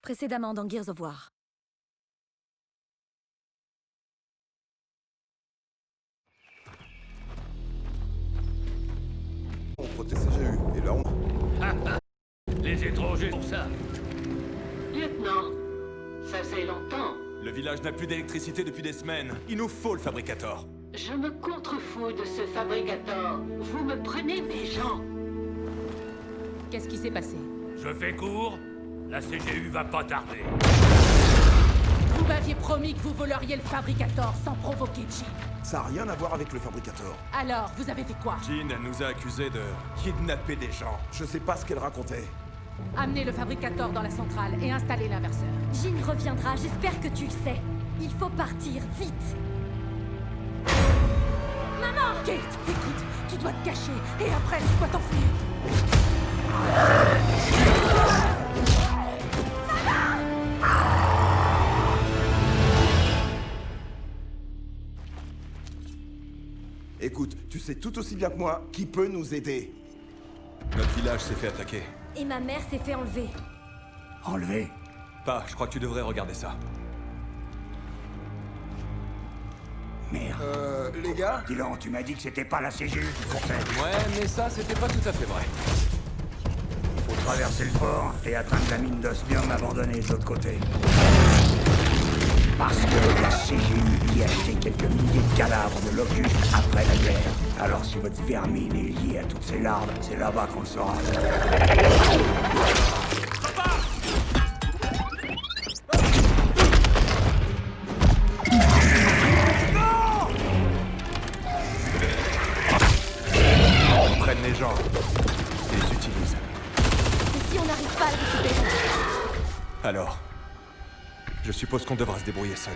Précédemment dans Gears of War. On protège CGU, et là on... Les étrangers pour ça. Lieutenant, ça fait longtemps. Le village n'a plus d'électricité depuis des semaines. Il nous faut le fabricator. Je me contrefous de ce fabricateur. Vous me prenez mes gens. Qu'est-ce qui s'est passé? Je fais court. La CGU va pas tarder. Vous m'aviez promis que vous voleriez le fabricator sans provoquer Jean. Ça n'a rien à voir avec le fabricateur. Alors, vous avez fait quoi? Jean nous a accusés de kidnapper des gens. Je sais pas ce qu'elle racontait. Amenez le fabricator dans la centrale et installez l'inverseur. Jean reviendra, j'espère que tu le sais. Il faut partir, vite. Maman! Kate, écoute, tu dois te cacher et après tu dois t'enfuir. Écoute, tu sais tout aussi bien que moi qui peut nous aider. Notre village s'est fait attaquer. Et ma mère s'est fait enlever. Enlevé? Pa, je crois que tu devrais regarder ça. Merde. Les gars? Dylan, tu m'as dit que c'était pas la CGU qui coursait. Ouais, mais ça, c'était pas tout à fait vrai. Il faut traverser le fort et atteindre la mine d'osmium abandonnée de l'autre côté. Parce que la CGU y a acheté quelques milliers de cadavres de locustes après la guerre. Alors si votre vermine est liée à toutes ces larves, c'est là-bas qu'on le saura. On prenne les gens et les utilise. Et si on n'arrive pas à le récupérer? Alors, je suppose qu'on devra se débrouiller seul.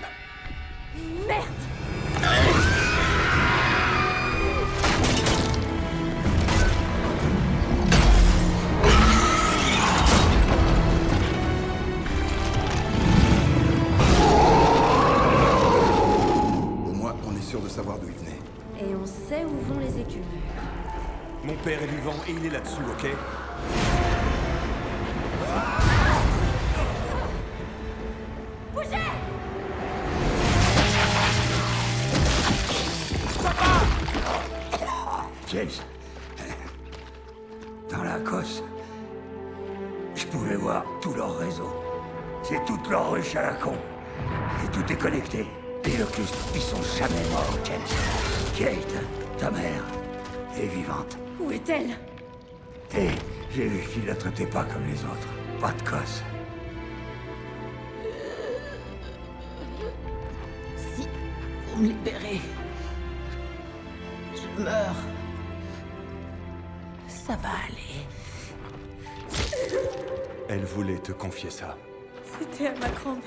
Merde! Au moins, on est sûr de savoir d'où il venait. Et on sait où vont les écumes. Mon père est vivant et il est là-dessous, ok? James, dans la cosse, je pouvais voir tout leur réseau. C'est toute leur ruche à la con. Et tout est connecté. Les locustes, ils sont jamais morts, James. Kate, ta mère, est vivante. Où est-elle? Et j'ai vu qu'ils la traitaient pas comme les autres. Pas de cosse. Si vous me libérez, je meurs. Ça va aller. Elle voulait te confier ça. C'était à ma grand-mère.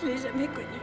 Je l'ai jamais connue.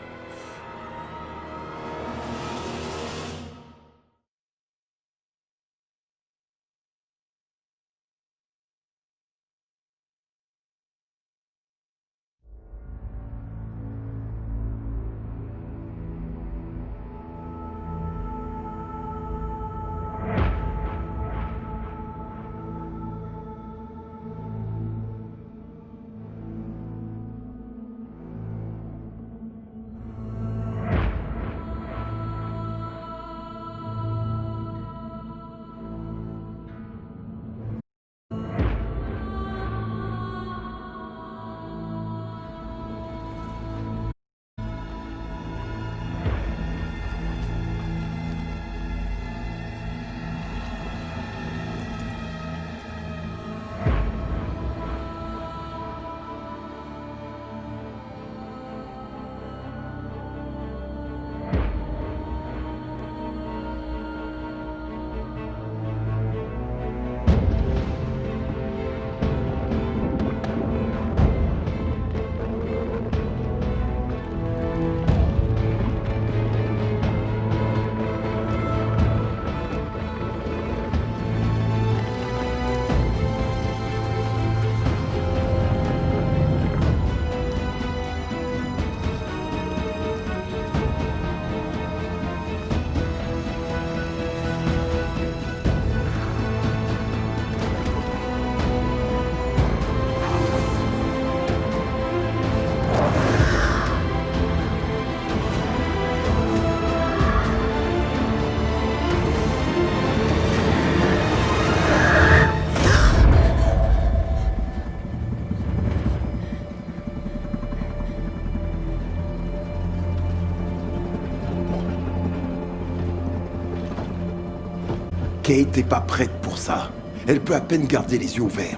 Kate est pas prête pour ça. Elle peut à peine garder les yeux ouverts.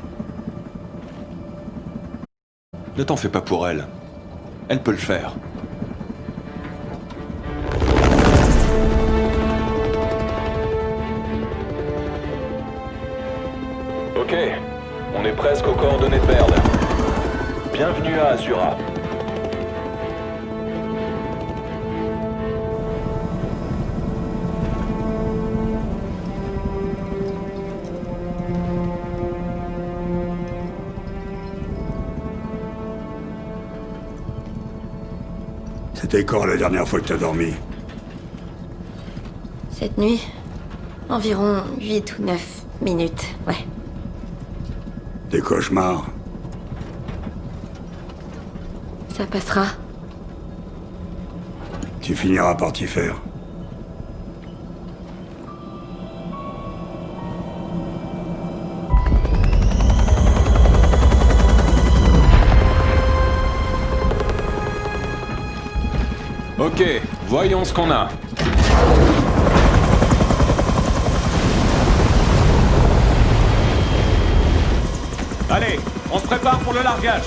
Ne t'en fais pas pour elle. Elle peut le faire. Ok, on est presque aux coordonnées de Baird. Bienvenue à Azura. C'était quand la dernière fois que t'as dormi? Cette nuit, environ 8 ou 9 minutes, ouais. Des cauchemars? Ça passera. Tu finiras par t'y faire. Ok, voyons ce qu'on a. Allez, on se prépare pour le largage.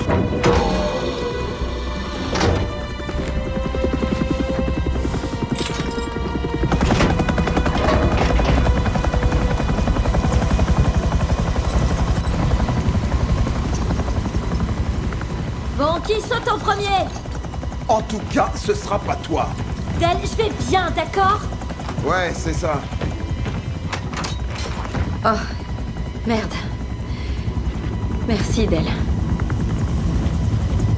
Bon, qui saute en premier? En tout cas, ce sera pas toi. Del, je vais bien, d'accord? Ouais, c'est ça. Oh, merde. Merci, Del.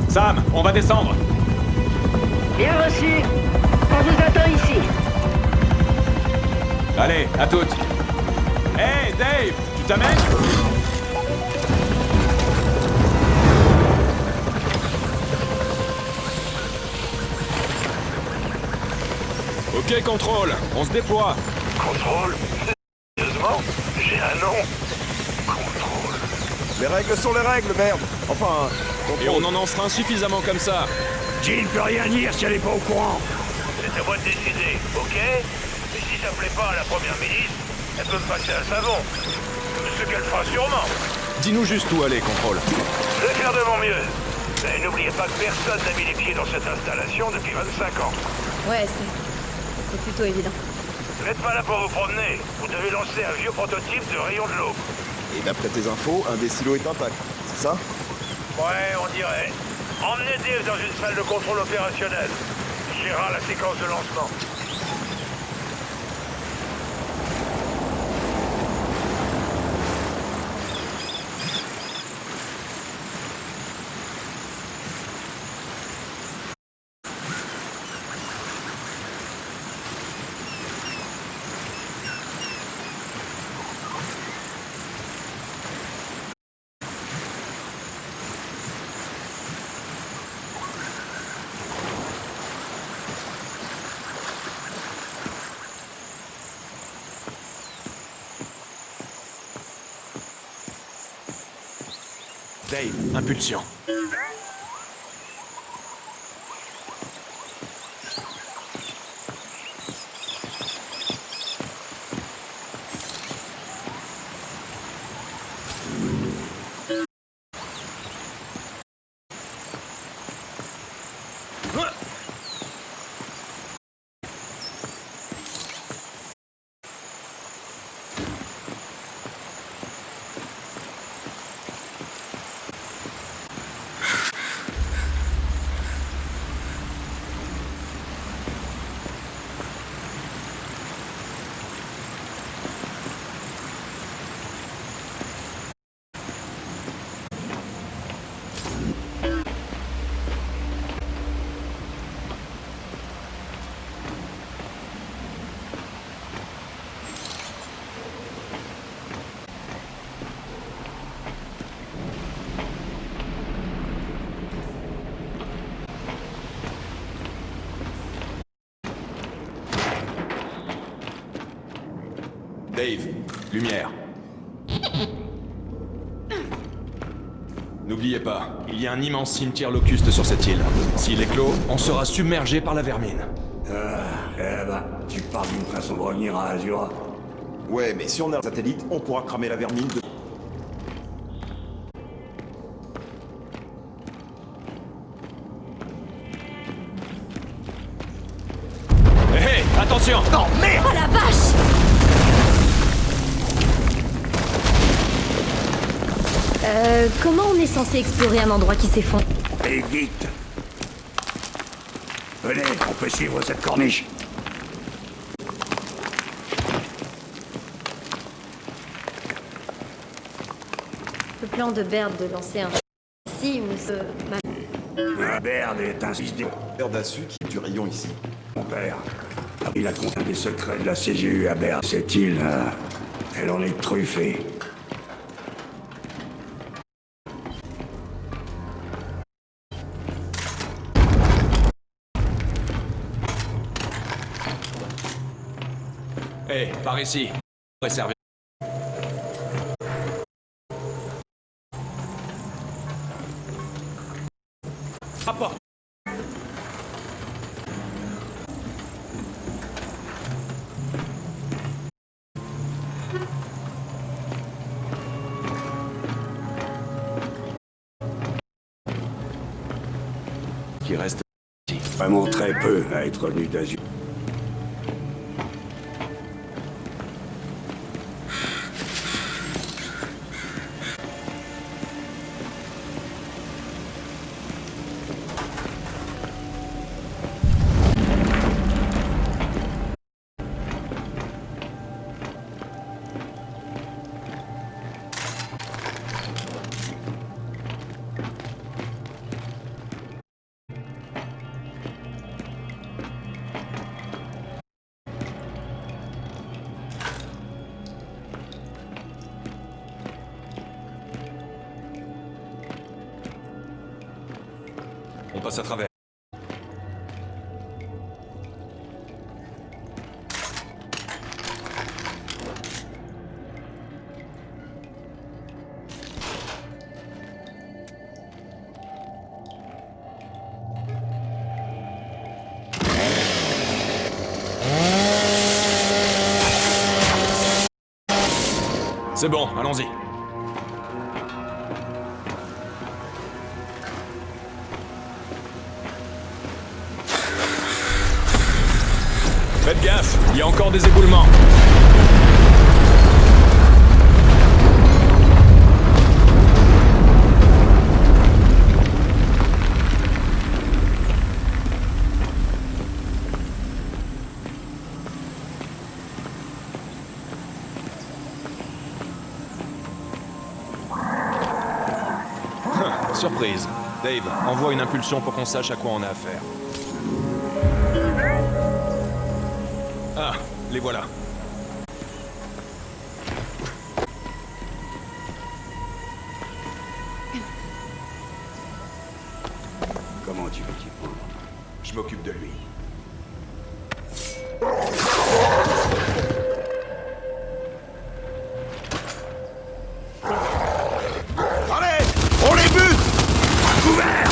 Sam, on va descendre. Bien reçu. On vous attend ici. Allez, à toutes. Hey, Dave, tu t'amènes? Ok, contrôle, on se déploie. Contrôle? Sérieusement? J'ai un nom. Contrôle. Les règles sont les règles, merde. Enfin, Et on en enfreint suffisamment comme ça. Jill peut rien dire si elle est pas au courant. C'est à moi de décider, ok? Et si ça plaît pas à la première ministre, elle peut me passer un savon. Ce qu'elle fera sûrement. Dis-nous juste où aller, contrôle. Je vais faire de mon mieux. Mais n'oubliez pas que personne n'a mis les pieds dans cette installation depuis 25 ans. Ouais, c'est plutôt évident. Vous n'êtes pas là pour vous promener. Vous devez lancer un vieux prototype de rayon de l'eau. et d'après tes infos, un des silos est intact. C'est ça? Ouais, on dirait. Emmenez Dave dans une salle de contrôle opérationnel. Il gérera la séquence de lancement. Dave, impulsion. Dave, lumière. N'oubliez pas, il y a un immense cimetière locuste sur cette île. S'il est clos, on sera submergé par la vermine. Tu parles d'une façon de revenir à Azura. Ouais, mais si on a un satellite, on pourra cramer la vermine de... Hé, attention! Non, merde! Oh la vache! Comment on est censé explorer un endroit qui s'effondre? Et vite! Venez, on peut suivre cette corniche. Le plan de Baird de lancer un ici Baird est un fils de L'air d'assu qui est du rayon ici. mon père. Il a compté des secrets de la CGU à Baird. Cette île, elle en est truffée. Hé, par ici. Réservé. Rapport. Qui reste... Vraiment très peu à être revenu d'Azur. On passe à travers. C'est bon, allons-y. Faites gaffe, il y a encore des éboulements. Surprise. Dave, envoie une impulsion pour qu'on sache à quoi on a affaire. Ah, les voilà. Comment tu veux t'y prendre? Je m'occupe de lui. Allez! On les bute! À couvert!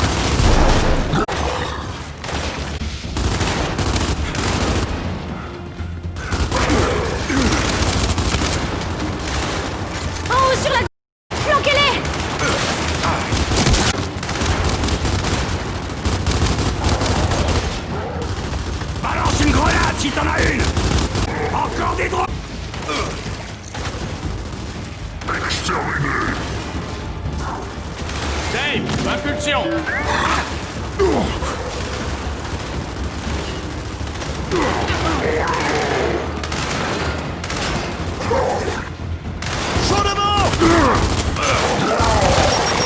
En haut sur la... Flanquez-les! Balance une grenade si t'en as une! Encore des droits! Dave, impulsion!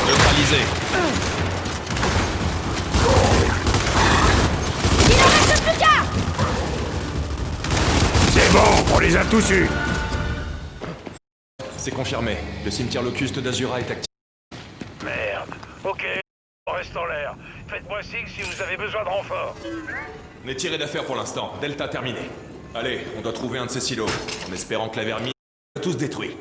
Neutralisé. Il en reste plus qu'un! C'est bon, on les a tous eus! C'est confirmé. Le cimetière locuste d'Azura est actif. Merde. Ok, on reste en l'air. Faites-moi signe si vous avez besoin de renfort. On est tiré d'affaire pour l'instant. Delta terminé. Allez, on doit trouver un de ces silos, en espérant que la vermine soit tous détruits.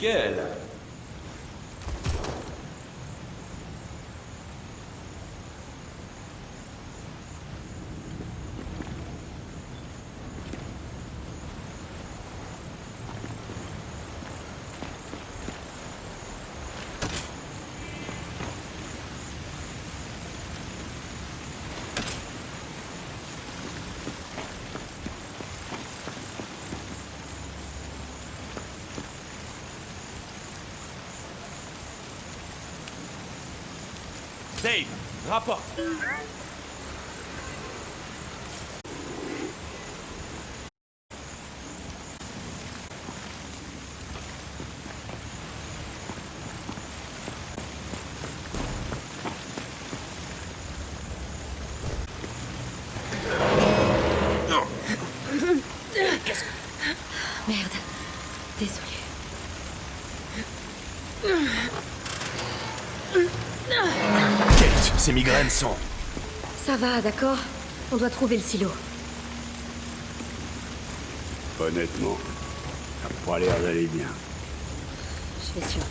Nickel. Dave, rapporte. Merde. Désolé. Kate, ces migraines sont... Ça va, d'accord? On doit trouver le silo. Honnêtement, ça n'a pas l'air d'aller bien. Je vais survivre.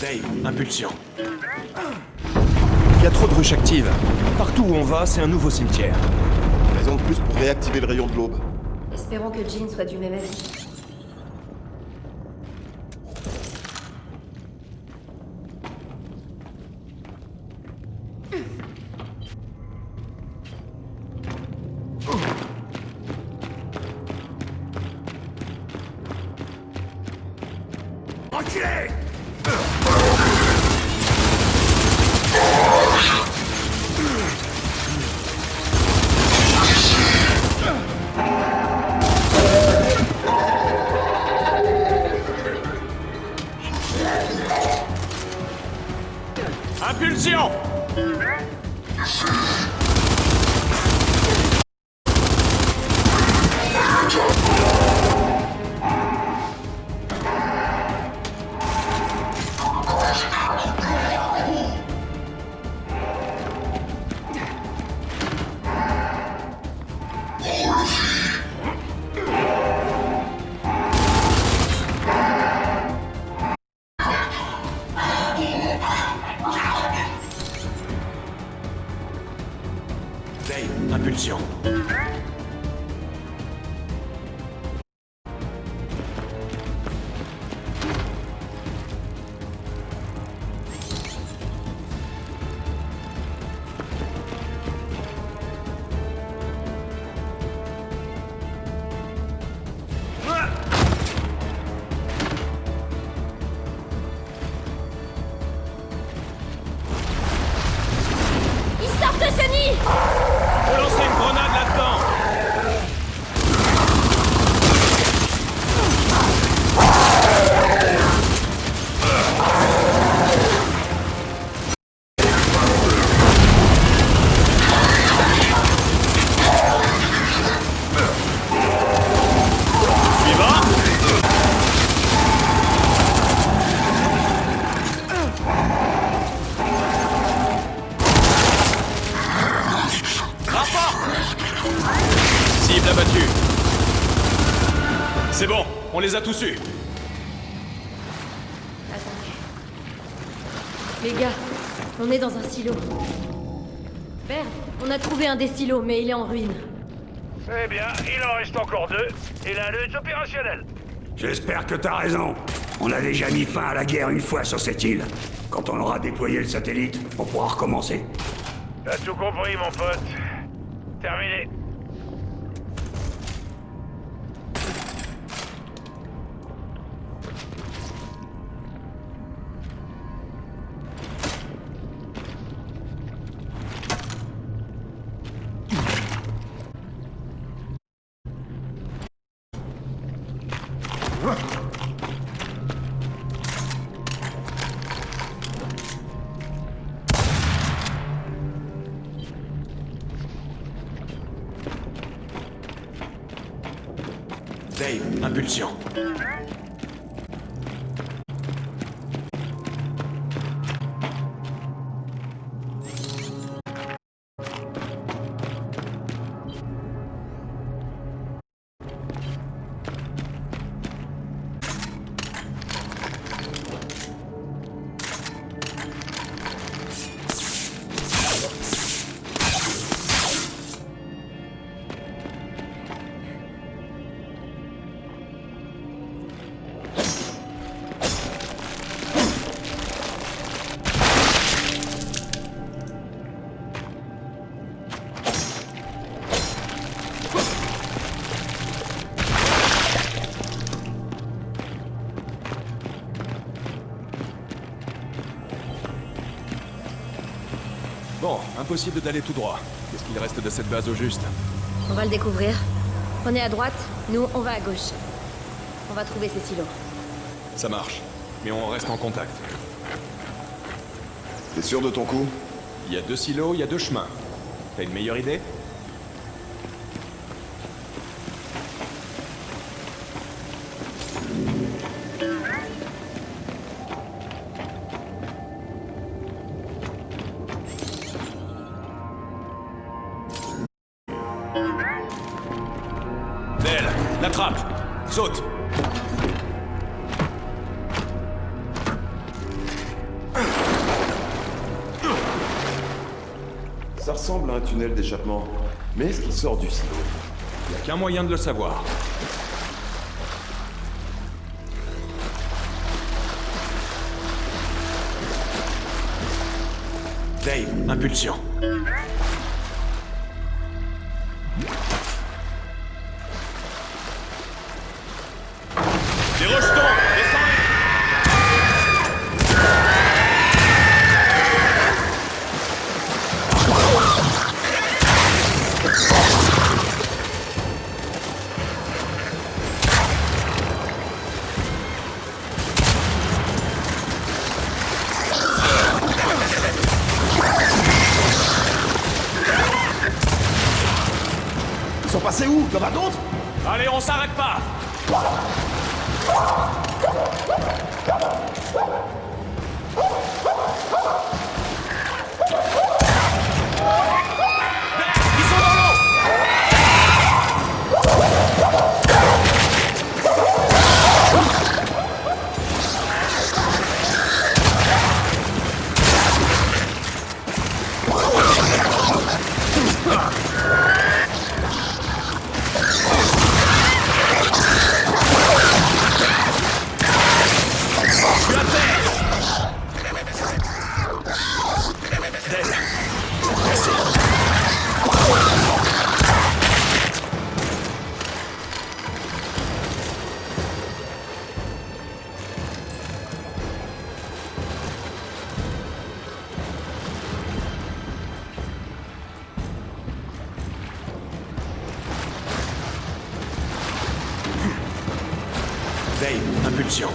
Dave, impulsion. Il y a trop de ruches actives. Partout où on va, c'est un nouveau cimetière. Raison de plus pour réactiver le rayon de l'aube. Espérons que Jean soit du même avis. Enculé! Impulsion! Dave, impulsion. Ils sortent de ce nid! Faut lancer une grenade là-dedans! Suivant! Cible abattue. C'est bon, on les a tous eus. Attendez. Les gars, on est dans un silo. Merde, on a trouvé un des silos, mais il est en ruine. Eh bien, il en reste encore 2, et l'un d'eux est opérationnel. J'espère que t'as raison. On a déjà mis fin à la guerre une fois sur cette île. Quand on aura déployé le satellite, on pourra recommencer. T'as tout compris, mon pote. Terminé. Dave, impulsion. Bon, impossible d'aller tout droit. Qu'est-ce qu'il reste de cette base au juste? On va le découvrir. Prenez à droite, nous on va à gauche. On va trouver ces silos. Ça marche. Mais on reste en contact. T'es sûr de ton coup? Il y a 2 silos, il y a 2 chemins. T'as une meilleure idée? Del, la trappe! Saute! Ça ressemble à un tunnel d'échappement. Mais est-ce qu'il sort du silo? Y a qu'un moyen de le savoir. Dave, impulsion. Des rejetons! Descends! Ils sont passés où? Y'en a d'autres? Allez, on s'arrête pas! Ils sont dans l'eau! Dave, impulsion.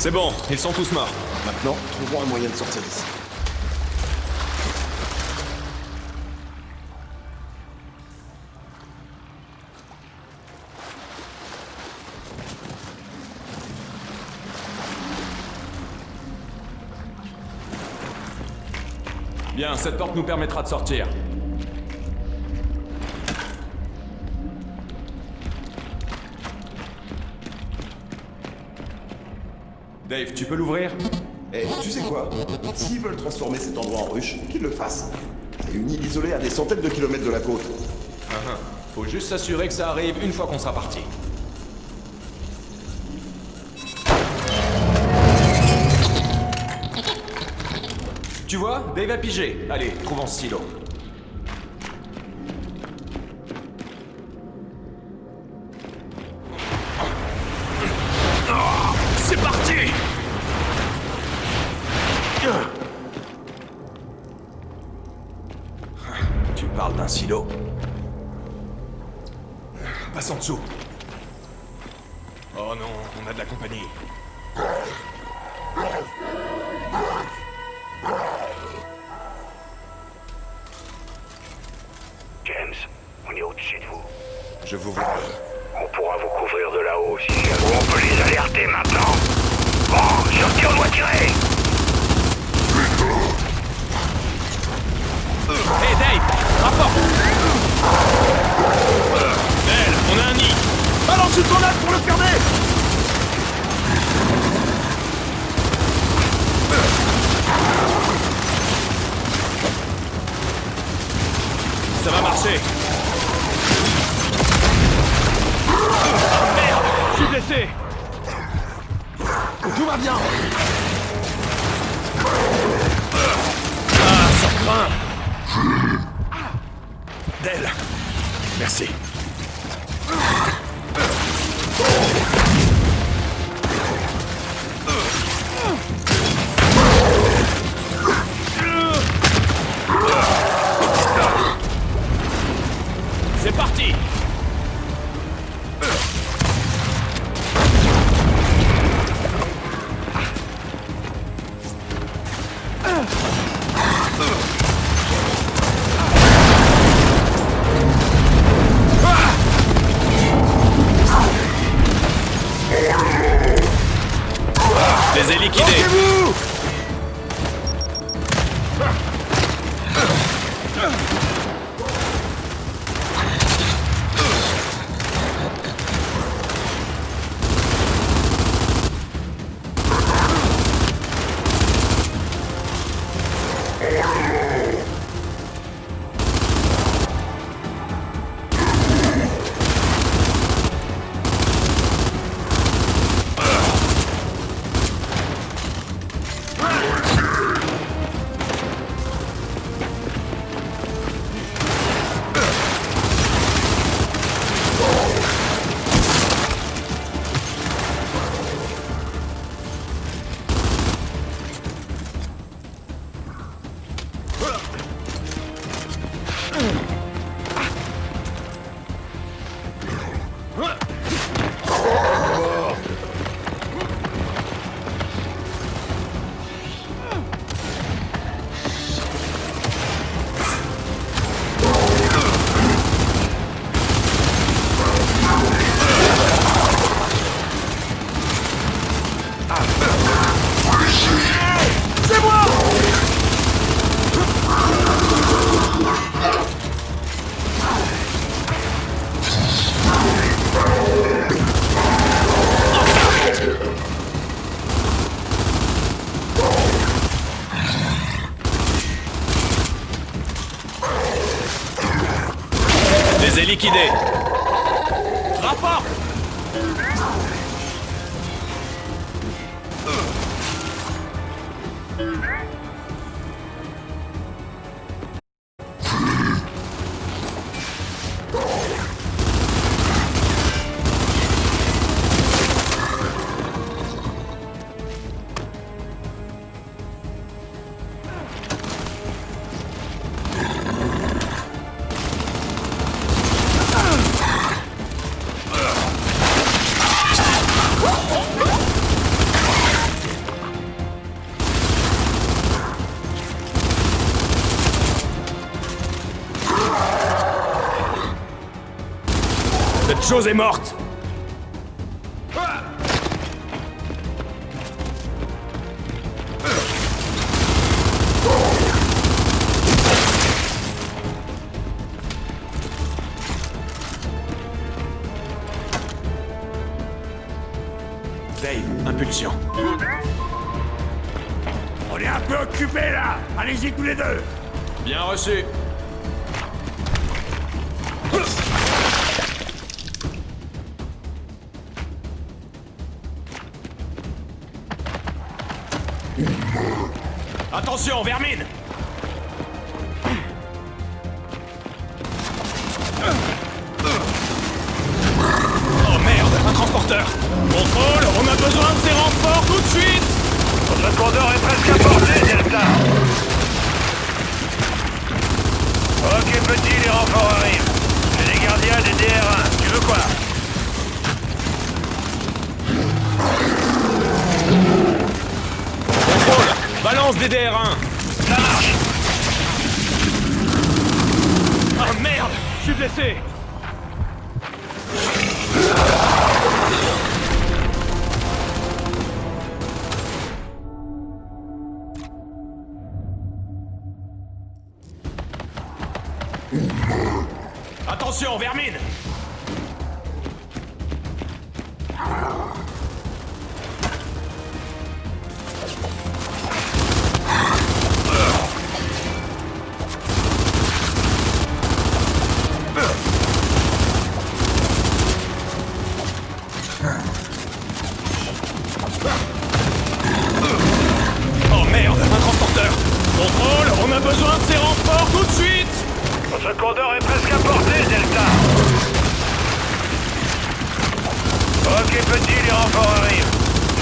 C'est bon, ils sont tous morts. Maintenant, trouvons un moyen de sortir d'ici. Bien, cette porte nous permettra de sortir. Dave, tu peux l'ouvrir? Eh, tu sais quoi? S'ils veulent transformer cet endroit en ruche, qu'ils le fassent. C'est une île isolée à des centaines de kilomètres de la côte. Faut juste s'assurer que ça arrive une fois qu'on sera parti. Tu vois, Dave a pigé. Allez, trouvons ce silo. C'est parti! Tu parles d'un silo. Passe en dessous. Oh non, on a de la compagnie. James, on est au-dessus de vous. Je vous vois. On pourra vous couvrir de là-haut si jamais on peut les alerter maintenant. Bon, sur qui on doit tirer? Hey Dave, rapport! Belle, on a un nid! Balance une grenade pour le fermer! marcher. Merde, je suis blessé. Tout va bien. Ah, ça craint. Del, merci. C'est parti. Je les ai liquidés. Je les ai liquidés. Rapport. Cette chose est morte. Dave, impulsion. On est un peu occupés là. Allez-y tous les deux. Bien reçu. Attention, vermine. Oh merde, un transporteur. Contrôle, on a besoin de ces renforts tout de suite. Votre condor est presque à portée, Delta. Ok, petit, les renforts arrivent. J'ai des gardiens des DR1. Tu veux quoi? Contrôle, balance des DR1. Ça marche. Ah merde, je suis blessé. Attention, vermine. Ce condor est presque à portée, Delta. Ok, petit, les renforts arrivent.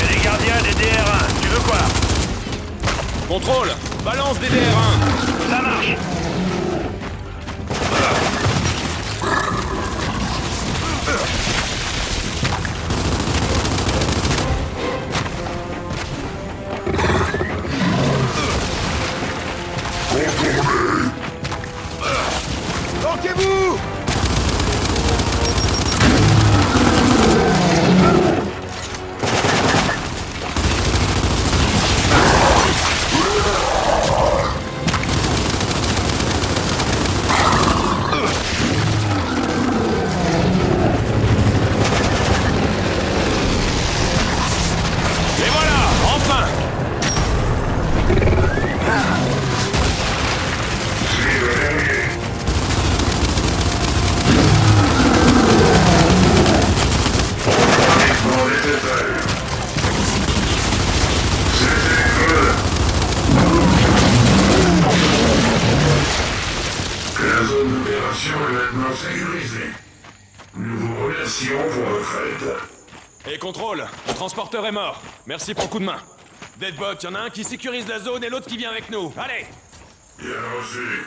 J'ai les gardiens des DR1. Tu veux quoi? Contrôle! Balance des DR1! Ça marche. Planquez-vous! Et voilà! Enfin! La zone d'opération est maintenant sécurisée. Nous vous remercions pour votre aide. Et contrôle! Le transporteur est mort. Merci pour le coup de main. Deadbot, y'en a un qui sécurise la zone et l'autre qui vient avec nous. Allez! Bien reçu.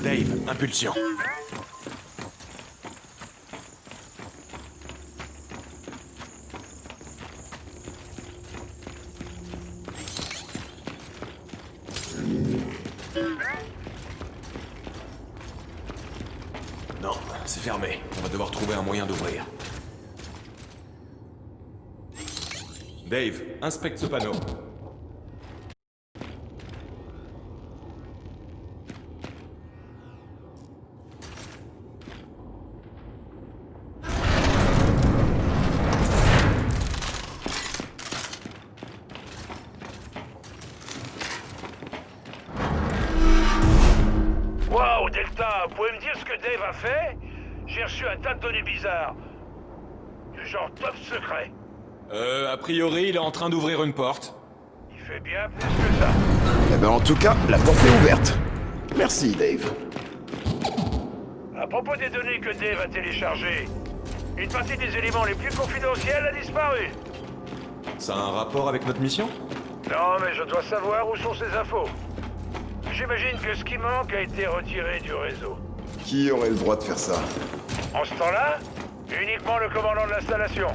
Dave, impulsion. Non, c'est fermé. On va devoir trouver un moyen d'ouvrir. Dave, inspecte ce panneau. Waouh, Delta, vous pouvez me dire ce que Dave a fait? J'ai reçu un tas de données bizarres. Du genre top secret. A priori, il est en train d'ouvrir une porte. Il fait bien plus que ça. Eh ben en tout cas, la porte est ouverte. Merci, Dave. À propos des données que Dave a téléchargées, une partie des éléments les plus confidentiels a disparu. Ça a un rapport avec notre mission? Non, mais je dois savoir où sont ces infos. J'imagine que ce qui manque a été retiré du réseau. Qui aurait le droit de faire ça? En ce temps-là, uniquement le commandant de l'installation.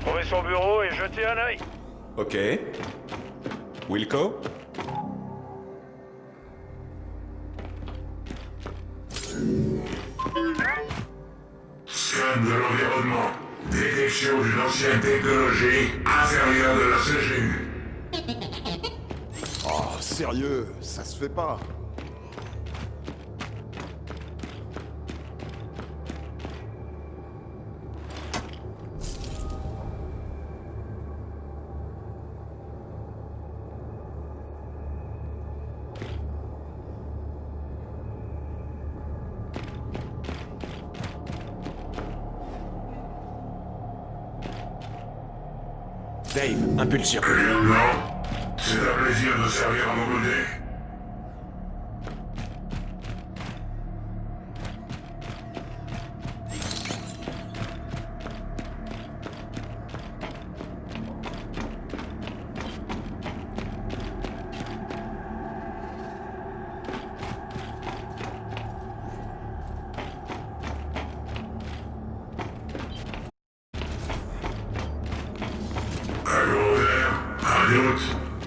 Trouvez son bureau et jetez un œil. Ok. Wilco? Scan de l'environnement. Détection d'une ancienne technologie inférieure de la CGU. Oh, sérieux, ça se fait pas. Dave, impulsion. Non, c'est un plaisir de servir à mon côté.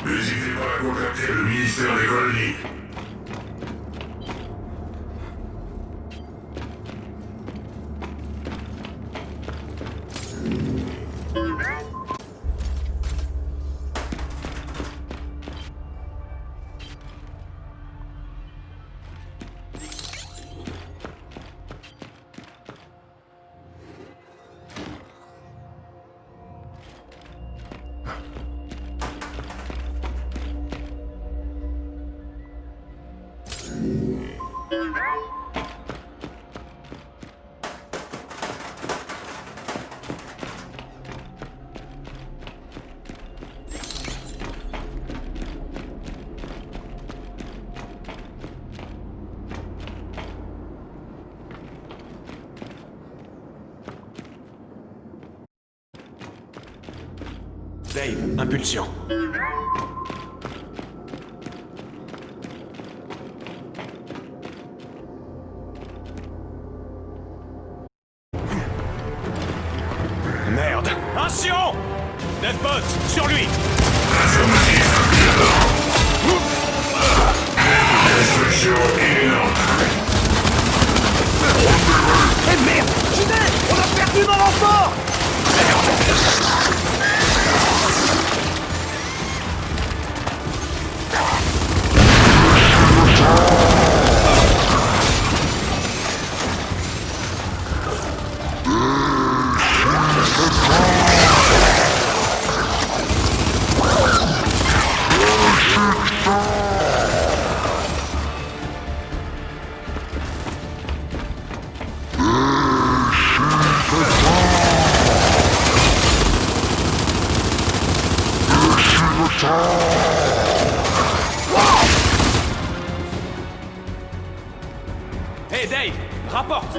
N'hésitez pas à contacter le ministère des colonies. Dave, impulsion. Merde! Action! Deathbot, sur lui! Destruction imminente. Eh merde! J'y vais! On a perdu nos renforts! Hey Dave, rapporte!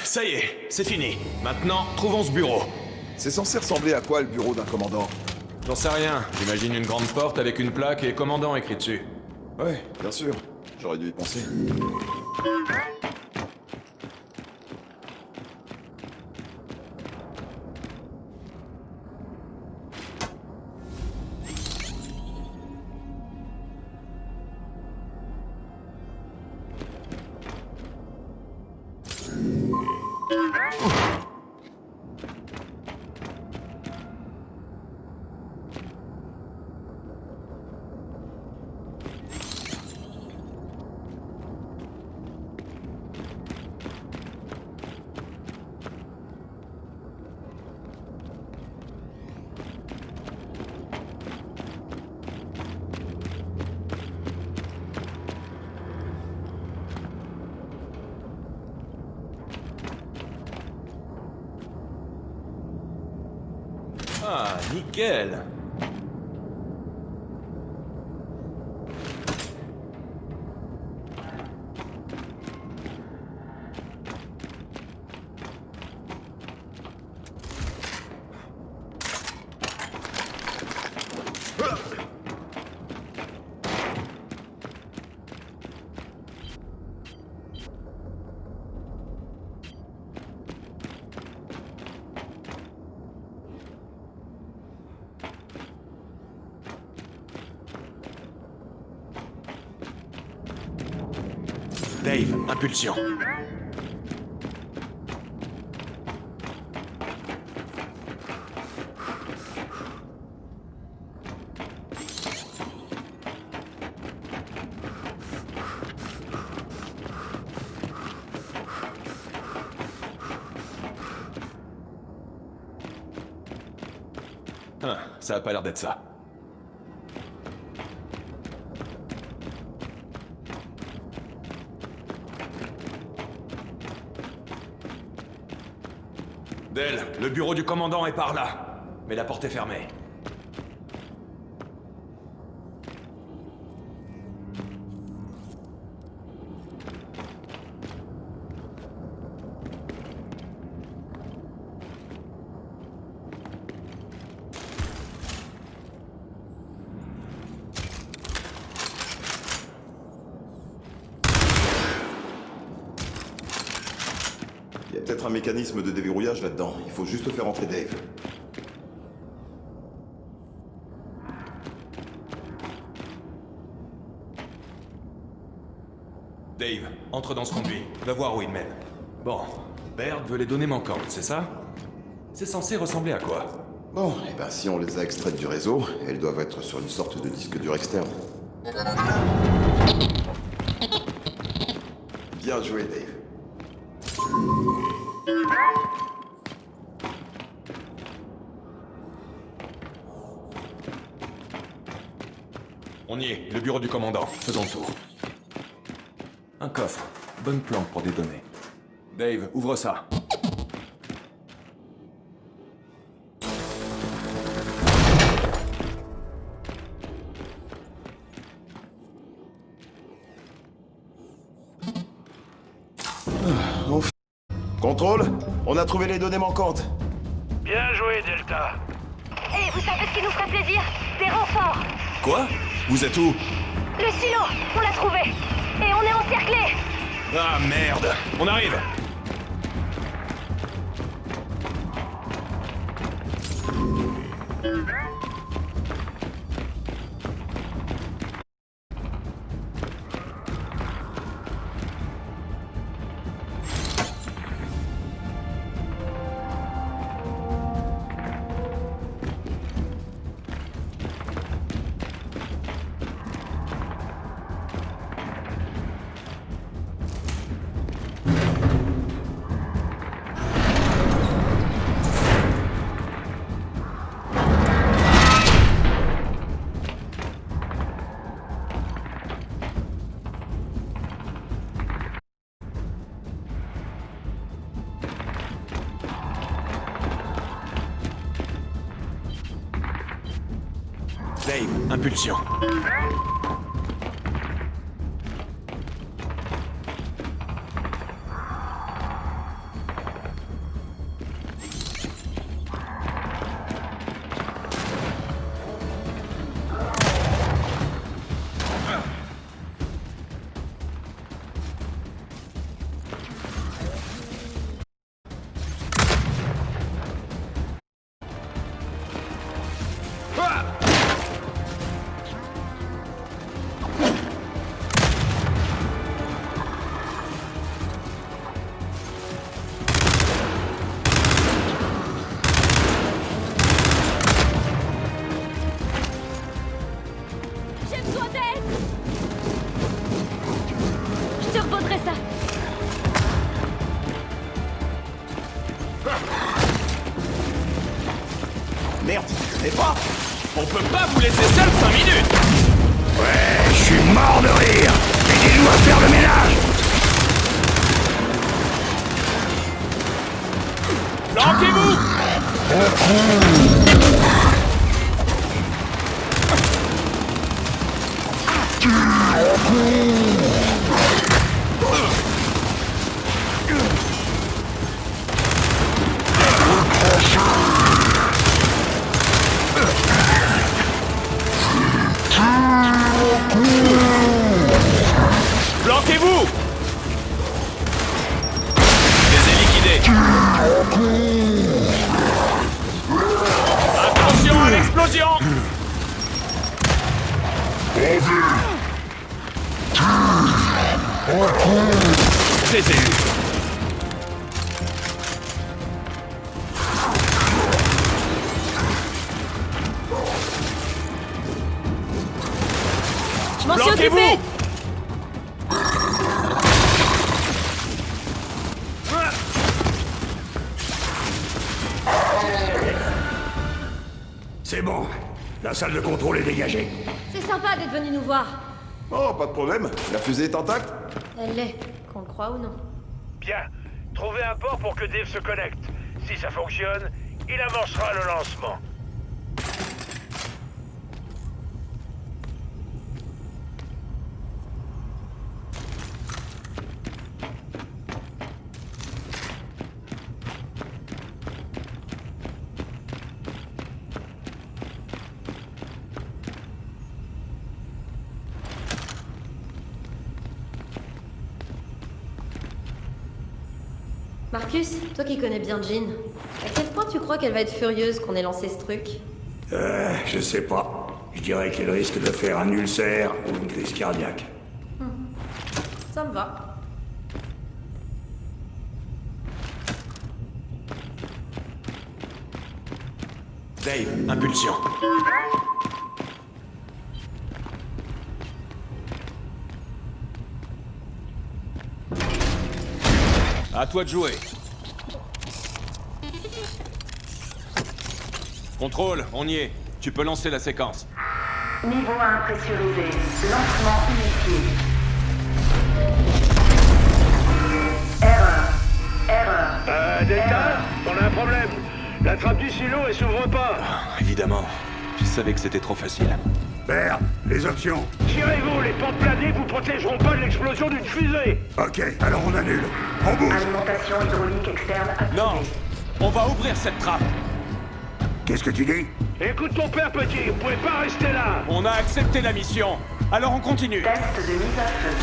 Ça y est, c'est fini. Maintenant, trouvons ce bureau. C'est censé ressembler à quoi le bureau d'un commandant? J'en sais rien. J'imagine une grande porte avec une plaque et commandant écrit dessus. Ouais, bien sûr. J'aurais dû y penser. Ah, nickel. Dave, impulsion. Ah, ça a pas l'air d'être ça. Del, le bureau du commandant est par là. Mais la porte est fermée. Il y a peut-être un mécanisme de déverrouillage là-dedans. Il faut juste faire entrer Dave. Dave, entre dans ce conduit. Va voir où il mène. Bon, Baird veut les données manquantes, c'est ça? C'est censé ressembler à quoi? Bon, et ben si on les a extraites du réseau, elles doivent être sur une sorte de disque dur externe. Bien joué, Dave. On y est, le bureau du commandant. Faisons le tour. Un coffre. Bonne planque pour des données. Dave, ouvre ça. Contrôle, on a trouvé les données manquantes. Bien joué, Delta. Et vous savez ce qui nous ferait plaisir? Des renforts. Quoi? Vous êtes où? Le silo, on l'a trouvé. Et on est encerclés. Ah merde! On arrive! Dave, impulsion. J'ai besoin d'aide. Je te rebaudrai ça. Merde, et pas. On peut pas vous laisser seul 5 minutes! Ouais, je suis mort de rire. Aidez-nous à faire le ménage. Planquez-vous! Planquez-vous! Je les ai liquidés. Attention à l'explosion! Je les ai eus. Je m'en suis Planquez-vous! occupée. C'est bon. La salle de contrôle est dégagée. C'est sympa d'être venu nous voir. Oh, pas de problème. La fusée est intacte? Elle l'est, qu'on le croit ou non. Bien. Trouvez un port pour que Dave se connecte. Si ça fonctionne, il amorcera le lancement. Marcus, toi qui connais bien Jean, à quel point tu crois qu'elle va être furieuse qu'on ait lancé ce truc? Je sais pas. Je dirais qu'elle risque de faire un ulcère ou une crise cardiaque. Ça me va. Dave, impulsion. À toi de jouer. Contrôle, on y est. Tu peux lancer la séquence. Niveau 1 pressurisé. Lancement initié. Erreur. Delta, on a un problème. La trappe du silo, elle s'ouvre pas. Évidemment. Je savais que c'était trop facile. Baird, les options. Tirez-vous, les portes planées vous protégeront pas de l'explosion d'une fusée. Ok, alors on annule. On bouge. Alimentation hydraulique externe activée. Non! On va ouvrir cette trappe! Qu'est-ce que tu dis? Écoute ton père, petit, vous pouvez pas rester là. On a accepté la mission. Alors on continue. Test de mise à feu.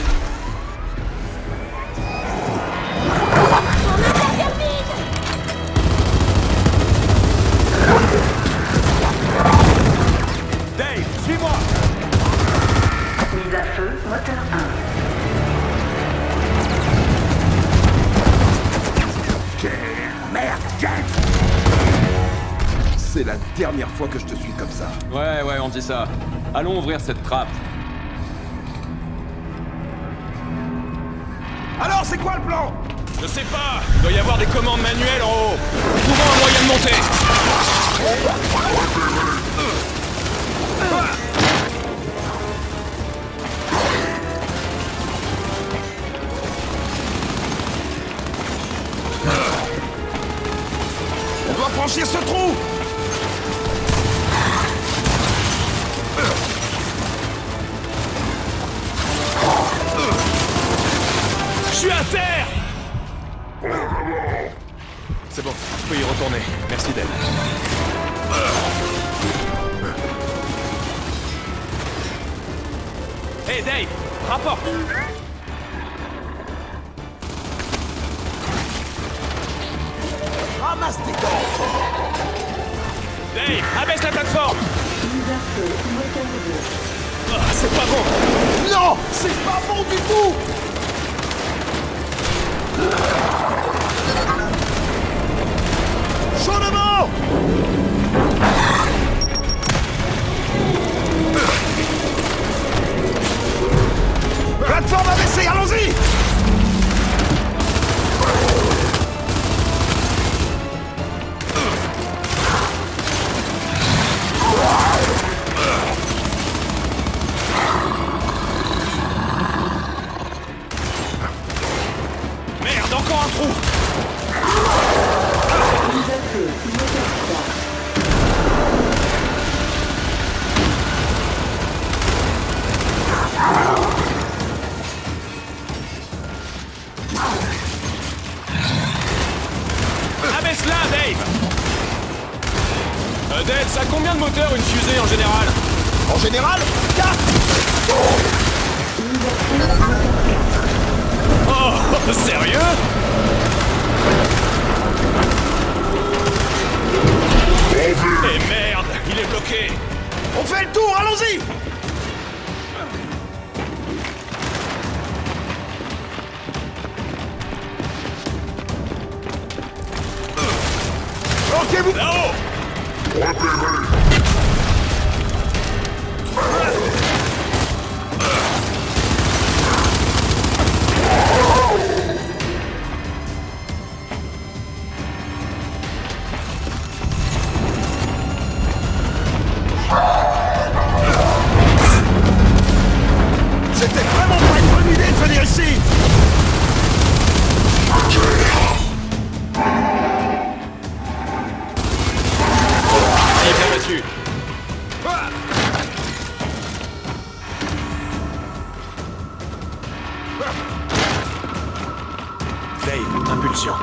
Dave, suis-moi! Mise à feu, moteur 1. Merde, James! C'est la dernière fois que je te suis comme ça. Ouais, on dit ça. Allons ouvrir cette trappe. Alors, c'est quoi le plan? Je sais pas! Il doit y avoir des commandes manuelles en haut! Trouvons un moyen de monter! On doit franchir ce trou! Je suis à terre! C'est bon, je peux y retourner. Merci Dave. Hey Dave, rapporte! Ramasse tes dents! Dave, abaisse la plateforme! Ah, c'est pas bon! Non! C'est pas bon du tout! Chaudement! Plateforme abaissée, allons-y! Merde, encore un trou! Abaisse-la, Dave! Dave, ça a combien de moteurs une fusée en général? En général, 4! Oh, sérieux? Et merde, il est bloqué! On fait le tour, allons-y! Ok, vous... Là-haut! C'était vraiment pas une bonne idée de venir ici! option.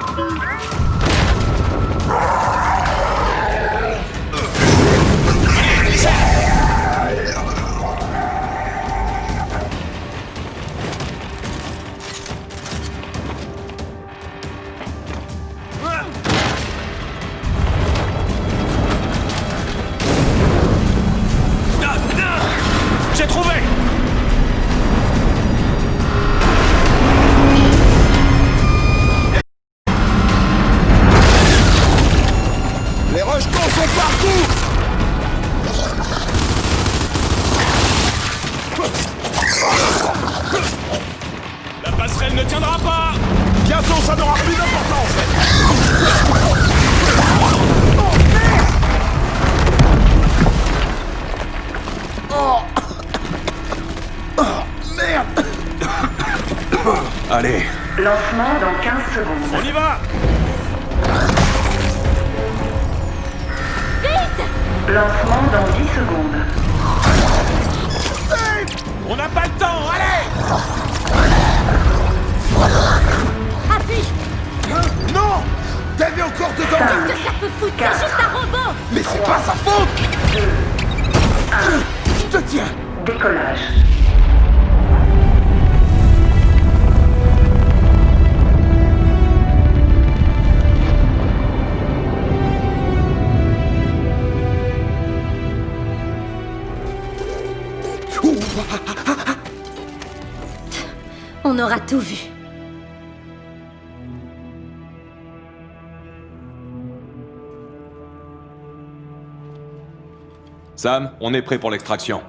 J'ai trouvé! Les rejetons sont partout! La passerelle ne tiendra pas! Bientôt, ça n'aura plus d'importance! Merde! Allez, Lancement dans 15 secondes. On y va! Lancement dans 10 secondes. On n'a pas le temps, allez! Appuie! Non! Dave est encore dedans! Qu'est-ce que ça peut foutre? C'est juste un robot! Mais c'est pas sa faute! 2, 1, Je te tiens! décollage. On aura tout vu. Sam, on est prêt pour l'extraction.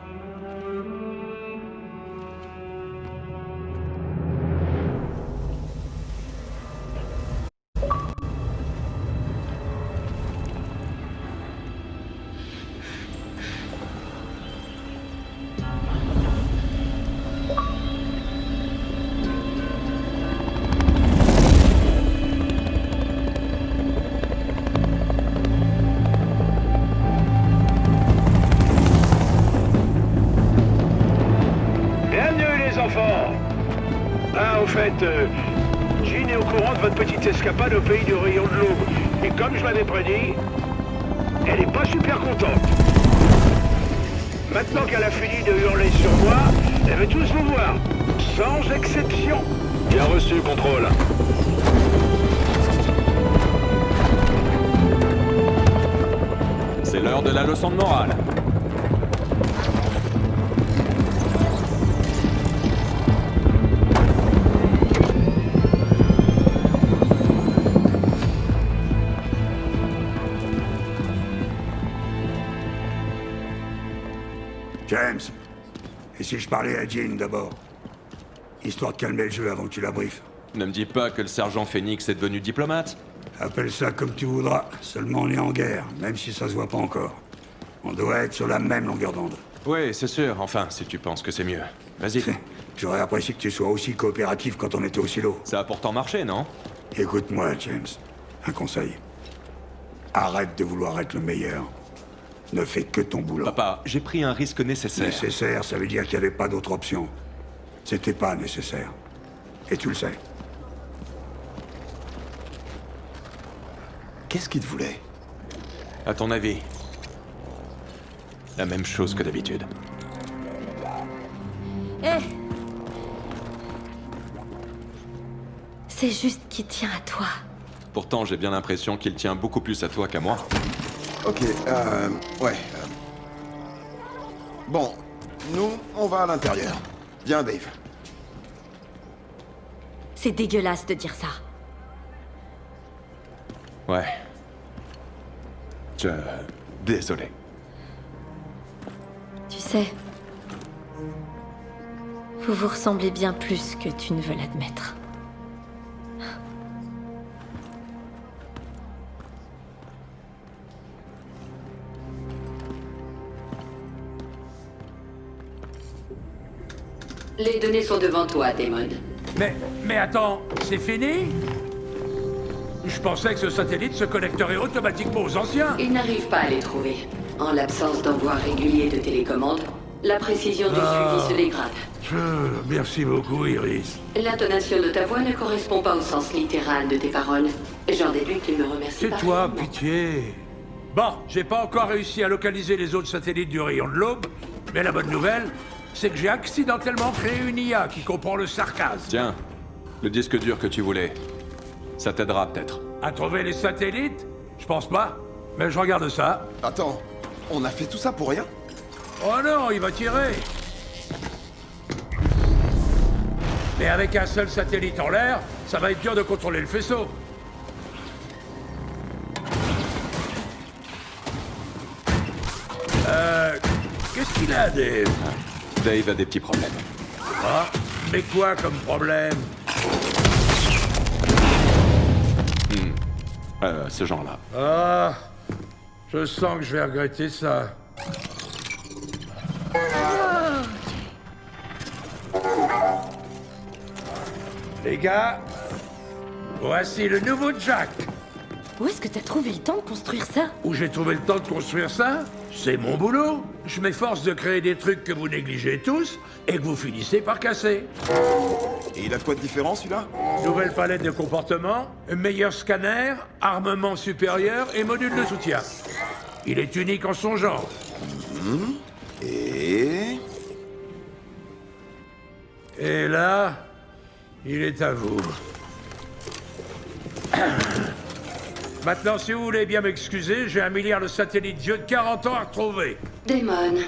Jean est au courant de votre petite escapade au pays du rayon de l'aube. Et comme je l'avais prédit, elle est pas super contente. Maintenant qu'elle a fini de hurler sur moi, elle veut tous vous voir. Sans exception. Bien reçu, contrôle. C'est l'heure de la leçon de morale. James, et si je parlais à Jean d'abord? Histoire de calmer le jeu avant que tu la briefes. Ne me dis pas que le sergent Phoenix est devenu diplomate. Appelle ça comme tu voudras, seulement on est en guerre, même si ça se voit pas encore. On doit être sur la même longueur d'onde. Oui, c'est sûr, enfin, si tu penses que c'est mieux. Vas-y. J'aurais apprécié que tu sois aussi coopératif quand on était au silo. Ça a pourtant marché, non? Écoute-moi, James. Un conseil. Arrête de vouloir être le meilleur. Ne fais que ton boulot. Papa, j'ai pris un risque nécessaire. Nécessaire, ça veut dire qu'il n'y avait pas d'autre option. C'était pas nécessaire. Et tu le sais. Qu'est-ce qu'il te voulait? À ton avis? La même chose que d'habitude. Eh! C'est juste qu'il tient à toi. Pourtant, j'ai bien l'impression qu'il tient beaucoup plus à toi qu'à moi. Ok, ouais. Bon, nous, on va à l'intérieur. Viens, Dave. C'est dégueulasse de dire ça. Ouais. Désolé. Tu sais, vous vous ressemblez bien plus que tu ne veux l'admettre. Les données sont devant toi, Damon. Mais attends, c'est fini? Je pensais que ce satellite se connecterait automatiquement aux anciens. Ils n'arrivent pas à les trouver. En l'absence d'envoi régulier de télécommande, La précision du suivi se dégrade. Merci beaucoup, Iris. L'intonation de ta voix ne correspond pas au sens littéral de tes paroles. J'en déduis que tu me remercies pas. Tais-toi, réellement. pitié. Bon, j'ai pas encore réussi à localiser les autres satellites du rayon de l'aube, mais la bonne nouvelle, c'est que j'ai accidentellement créé une IA qui comprend le sarcasme. Tiens, le disque dur que tu voulais. Ça t'aidera peut-être. À trouver les satellites? Je pense pas, mais je regarde ça. Attends, on a fait tout ça pour rien? Oh non, il va tirer. Mais avec un seul satellite en l'air, ça va être dur de contrôler le faisceau. Qu'est-ce qu'il a, Dave? Dave a des petits problèmes. Ah, mais quoi comme problème? Ce genre-là. Ah, je sens que je vais regretter ça. Les gars, voici le nouveau Jack. Où est-ce que t'as trouvé le temps de construire ça? Où j'ai trouvé le temps de construire ça? C'est mon boulot. Je m'efforce de créer des trucs que vous négligez tous et que vous finissez par casser. Et il a quoi de différent, celui-là? Nouvelle palette de comportement, meilleur scanner, armement supérieur et module de soutien. Il est unique en son genre. Et... Et là, il est à vous. Maintenant, si vous voulez bien m'excuser, j'ai un milliard de satellites vieux de 40 ans à retrouver. Damon,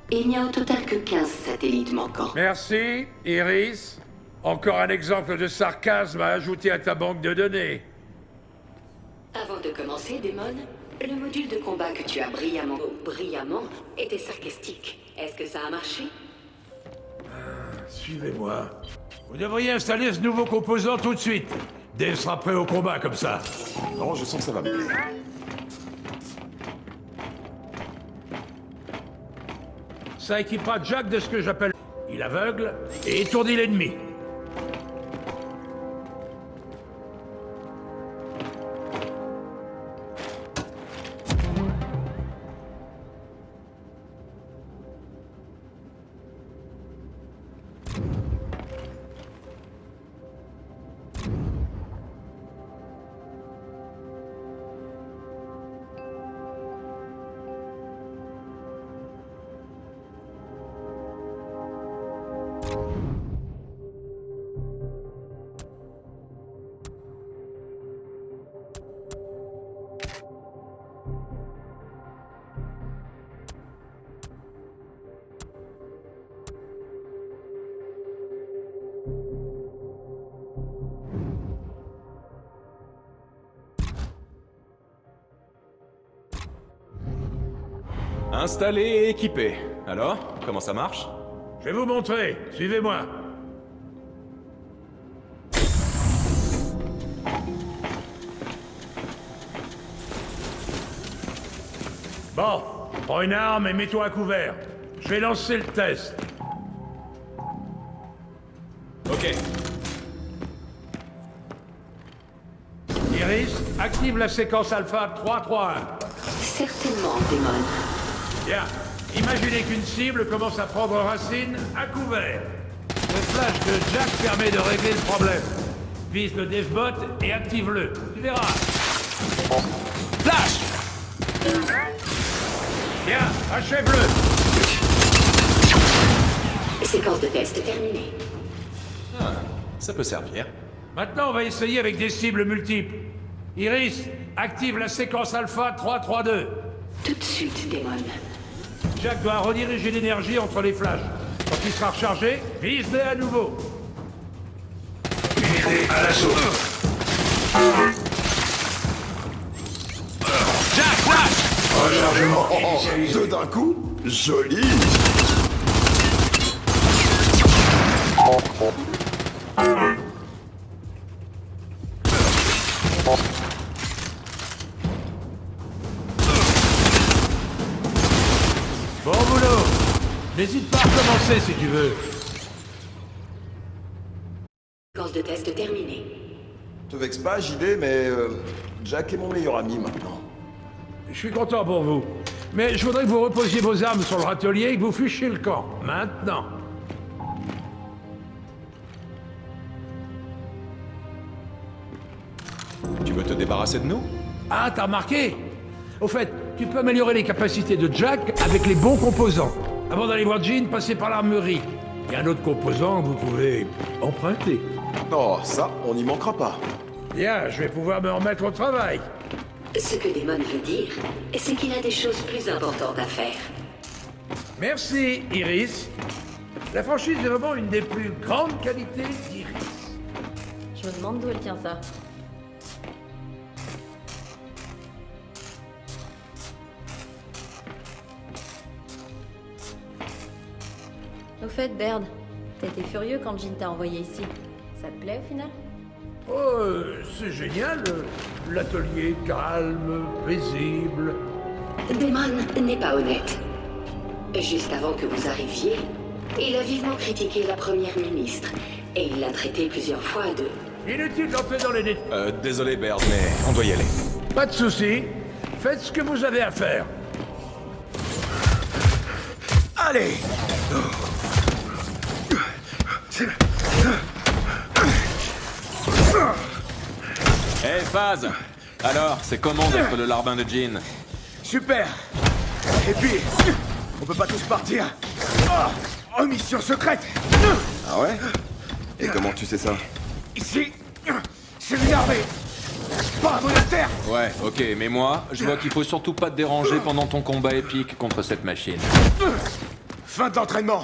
il n'y a au total que 15 satellites manquants. Merci, Iris. Encore un exemple de sarcasme à ajouter à ta banque de données. Avant de commencer, Damon, le module de combat que tu as brillamment était sarcastique. Est-ce que ça a marché? Suivez-moi. Vous devriez installer ce nouveau composant tout de suite. Dave sera prêt au combat comme ça. Non, je sens que ça va me plaire. Ça équipera Jack de ce que j'appelle... Il aveugle et étourdit l'ennemi. Installé et équipé. Alors, comment ça marche? Je vais vous montrer. Suivez-moi. Bon, prends une arme et mets-toi à couvert. Je vais lancer le test. Ok. Iris, active la séquence alpha 331. Certainement, Damon. Bien. Imaginez qu'une cible commence à prendre racine à couvert. Le flash de Jack permet de régler le problème. Vise le DevBot et active-le. Tu verras. Flash! Bien, achève-le. Séquence de test terminée. Ah, ça peut servir. Maintenant, on va essayer avec des cibles multiples. Iris, active la séquence alpha 332. Tout de suite, Damon. Jack doit rediriger l'énergie entre les flashs. Quand il sera rechargé, vise-les à nouveau. Unité à l'assaut. Jack, flash! Rechargement Oh, initialisé. deux d'un coup? Joli! Bon boulot. N'hésite pas à recommencer si tu veux. Séquence de test terminée. Te vexe pas, JD, mais Jack est mon meilleur ami maintenant. Je suis content pour vous. Mais je voudrais que vous reposiez vos armes sur le râtelier et que vous fuchiez le camp. Maintenant. Tu veux te débarrasser de nous? Ah, t'as remarqué? Au fait, tu peux améliorer les capacités de Jack avec les bons composants. Avant d'aller voir Jean, passez par l'armurerie. Il y a un autre composant que vous pouvez emprunter. Oh, ça, on n'y manquera pas. Bien, je vais pouvoir me remettre au travail. Ce que Damon veut dire, c'est qu'il a des choses plus importantes à faire. Merci, Iris. La franchise est vraiment une des plus grandes qualités d'Iris. Je me demande d'où elle tient ça. Au fait, Baird, t'étais furieux quand Jean t'a envoyé ici. Ça te plaît au final? Oh, c'est génial. L'atelier calme, paisible. Damon n'est pas honnête. Juste avant que vous arriviez, il a vivement critiqué la première ministre, et il l'a traité plusieurs fois de... Inutile d'entrer dans les détails. Désolé, Baird, mais on doit y aller. Pas de soucis. Faites ce que vous avez à faire. Allez! Hé, Phase! Alors, c'est comment d'être le larbin de Jean? Super! Et puis, on peut pas tous partir. Oh, mission secrète! Ah ouais? Et comment tu sais ça? Ici, c'est une armée! Pas un monastère! Ouais, ok, mais moi, je vois qu'il faut surtout pas te déranger pendant ton combat épique contre cette machine. Fin de l'entraînement!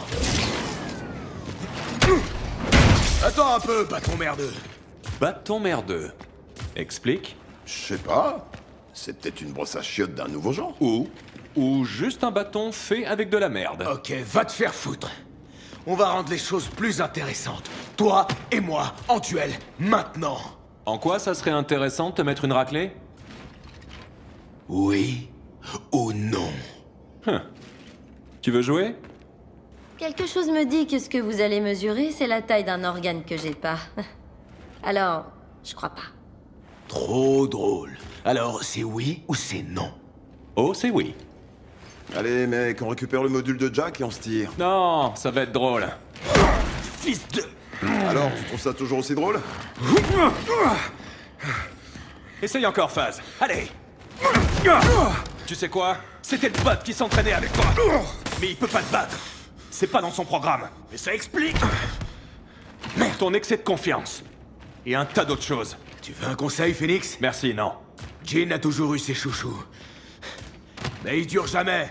Attends un peu, bâton merdeux! Bâton merdeux. Explique. Je sais pas. C'est peut-être une brosse à chiottes d'un nouveau genre. Ou juste un bâton fait avec de la merde. Ok, va te faire foutre. On va rendre les choses plus intéressantes. Toi et moi, en duel, maintenant. En quoi ça serait intéressant de te mettre une raclée? Oui ou non? Tu veux jouer? Quelque chose me dit que ce que vous allez mesurer, c'est la taille d'un organe que j'ai pas. Alors, je crois pas. Trop drôle. Alors, c'est oui ou c'est non? Oh, c'est oui. Allez, mec, on récupère le module de Jack et on se tire. Non, ça va être drôle. Fils de... Alors, tu trouves ça toujours aussi drôle? Essaye encore, Phase. Allez. Tu sais quoi? C'était le bot qui s'entraînait avec toi. Mais il peut pas te battre. C'est pas dans son programme. Mais ça explique... Ton excès de confiance. Et un tas d'autres choses. Tu veux un conseil, Phoenix? Merci, non. Jean a toujours eu ses chouchous. Mais il dure jamais.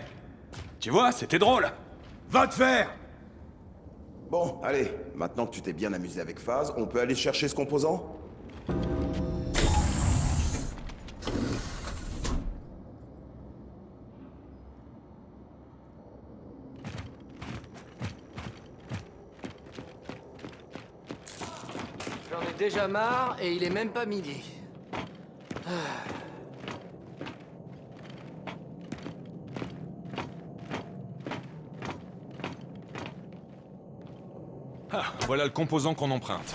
Tu vois, c'était drôle. Va te faire! Bon, allez, maintenant que tu t'es bien amusé avec Phase, on peut aller chercher ce composant? J'en ai déjà marre et il est même pas midi. Ah, voilà le composant qu'on emprunte.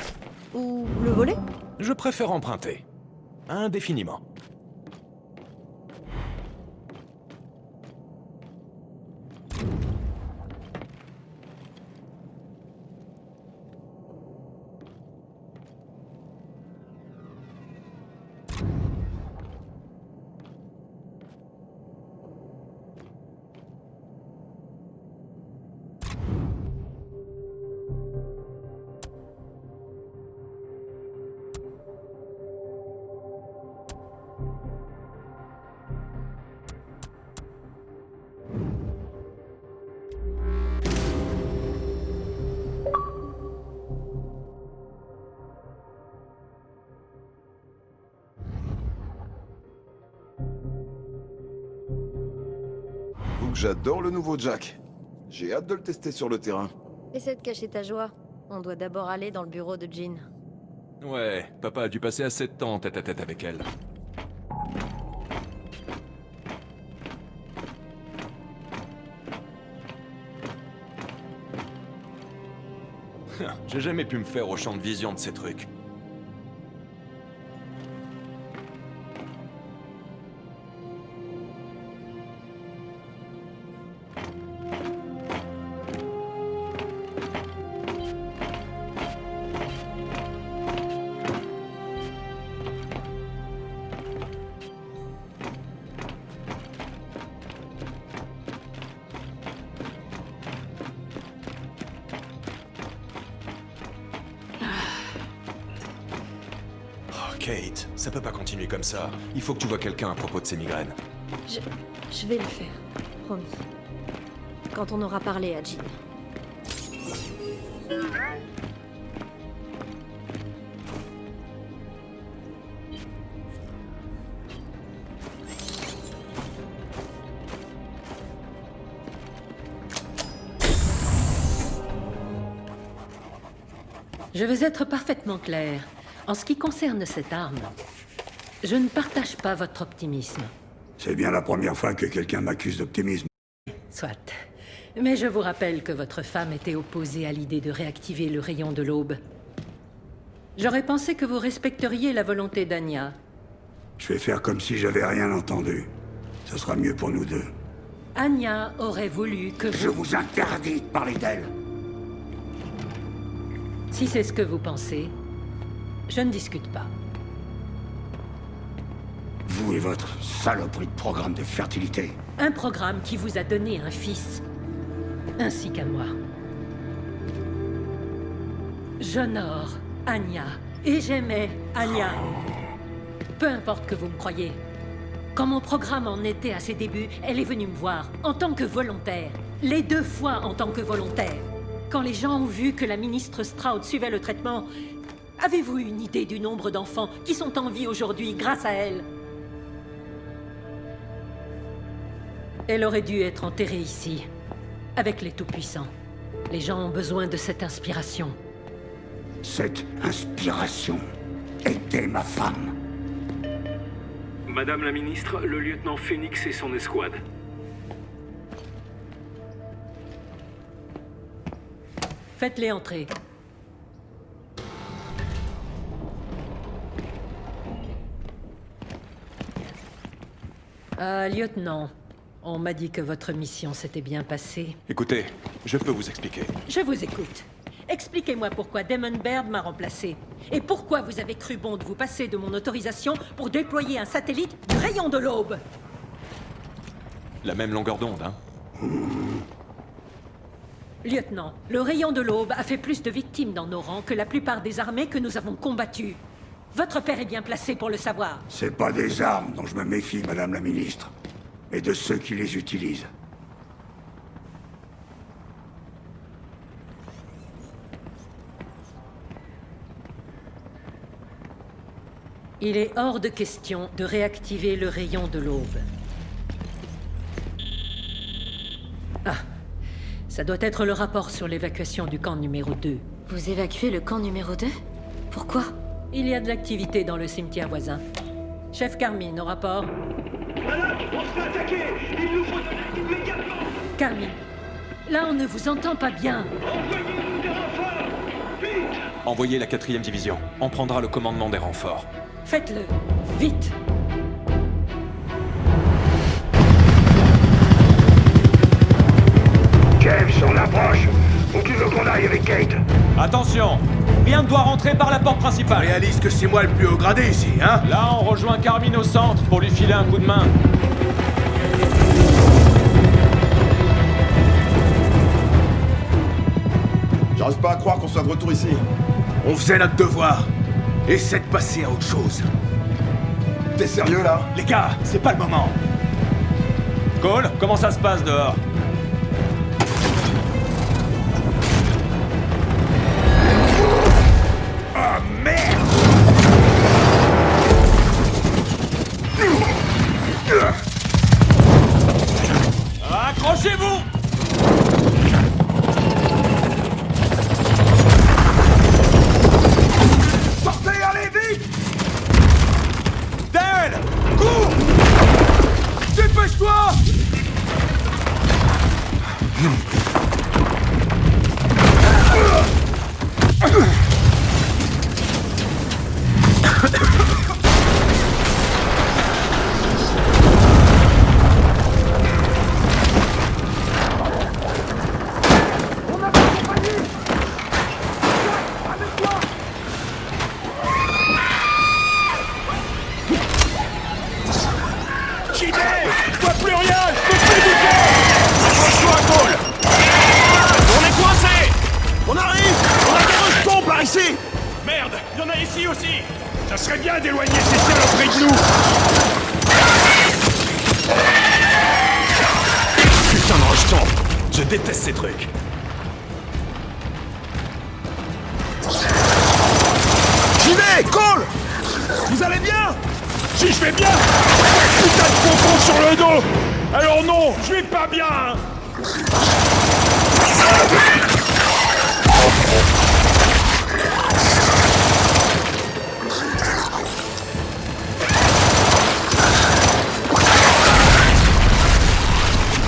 Ou le volet? Je préfère emprunter. Indéfiniment. J'adore le nouveau Jack. J'ai hâte de le tester sur le terrain. Essaie de cacher ta joie. On doit d'abord aller dans le bureau de Jean. Ouais, papa a dû passer assez de temps tête à tête avec elle. J'ai jamais pu me faire au champ de vision de ces trucs. Kate, ça peut pas continuer comme ça. Il faut que tu vois quelqu'un à propos de ces migraines. Je vais le faire, promis. Quand on aura parlé à Jean. Je veux être parfaitement clair. En ce qui concerne cette arme, je ne partage pas votre optimisme. C'est bien la première fois que quelqu'un m'accuse d'optimisme. Soit. Mais je vous rappelle que votre femme était opposée à l'idée de réactiver le rayon de l'aube. J'aurais pensé que vous respecteriez la volonté d'Anya. Je vais faire comme si j'avais rien entendu. Ce sera mieux pour nous deux. Anya aurait voulu que Je vous interdis de parler d'elle. Si c'est ce que vous pensez, je ne discute pas. Vous et votre saloperie de programme de fertilité. Un programme qui vous a donné un fils, ainsi qu'à moi. J'honore Anya, et j'aimais Anya. Peu importe que vous me croyez. Quand mon programme en était à ses débuts, elle est venue me voir, en tant que volontaire. Les 2 fois en tant que volontaire. Quand les gens ont vu que la ministre Stroud suivait le traitement, avez-vous une idée du nombre d'enfants qui sont en vie aujourd'hui grâce à elle? Elle aurait dû être enterrée ici, avec les Tout-Puissants. Les gens ont besoin de cette inspiration. Cette inspiration était ma femme. Madame la ministre, le lieutenant Phoenix et son escouade. Faites-les entrer. Lieutenant, on m'a dit que votre mission s'était bien passée. Écoutez, je peux vous expliquer. Je vous écoute. Expliquez-moi pourquoi Damon Baird m'a remplacé. Et pourquoi vous avez cru bon de vous passer de mon autorisation pour déployer un satellite du rayon de l'aube. La même longueur d'onde, hein? Lieutenant, le rayon de l'aube a fait plus de victimes dans nos rangs que la plupart des armées que nous avons combattues. Votre père est bien placé pour le savoir. C'est pas des armes dont je me méfie, Madame la Ministre, mais de ceux qui les utilisent. Il est hors de question de réactiver le rayon de l'aube. Ah, ça doit être le rapport sur l'évacuation du camp numéro 2. Vous évacuez le camp numéro 2? Pourquoi? Il y a de l'activité dans le cimetière voisin. Chef Carmine, au rapport. Malade, on se fait attaquer. Il nous faut de l'aide immédiatement. Carmine, là on ne vous entend pas bien. Envoyez-nous des renforts. Vite. Envoyez la 4e division. On prendra le commandement des renforts. Faites-le, vite. James, on approche. Où tu veux qu'on aille avec Kate? Attention, rien ne doit rentrer par la porte principale. Réalise que c'est moi le plus haut gradé ici, hein? Là, on rejoint Carmine au centre pour lui filer un coup de main. J'arrive pas à croire qu'on soit de retour ici. On faisait notre devoir. Essaie de passer à autre chose. T'es sérieux là? Les gars, c'est pas le moment. Cole, comment ça se passe dehors? Ah merde! Accrochez-vous! Sortez, allez vite! Dan! Cours! Dépêche-toi! serait bien d'éloigner ces saloperies de nous. Putain de rejeton. Je déteste ces trucs. J'y vais, Cole! Vous allez bien? Si je vais bien, putain de faucon sur le dos. Alors non, je vais pas bien. Hein.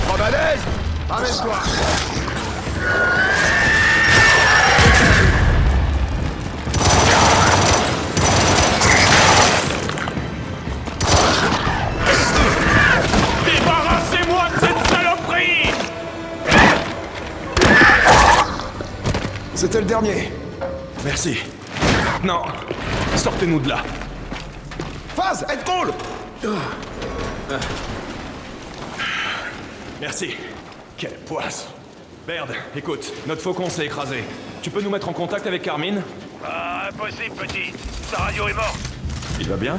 Pas balèze? Ramène-toi! Débarrassez-moi de cette saloperie! C'était le dernier. Merci. Non, sortez-nous de là. Phase, aide Cole! Merci. Quelle poisse. Baird, écoute, notre faucon s'est écrasé. Tu peux nous mettre en contact avec Carmine? Ah, impossible, petit. Sa radio est morte. Il va bien?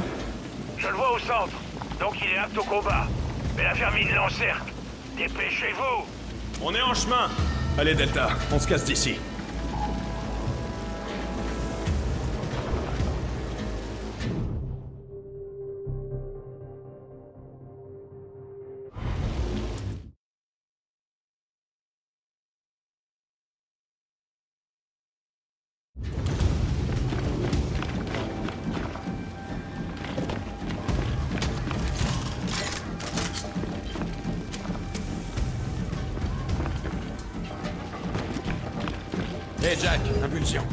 Je le vois au centre. Donc il est apte au combat. Mais la vermine l'encercle. Dépêchez-vous. On est en chemin. Allez, Delta, on se casse d'ici. Hé Jack, impulsion.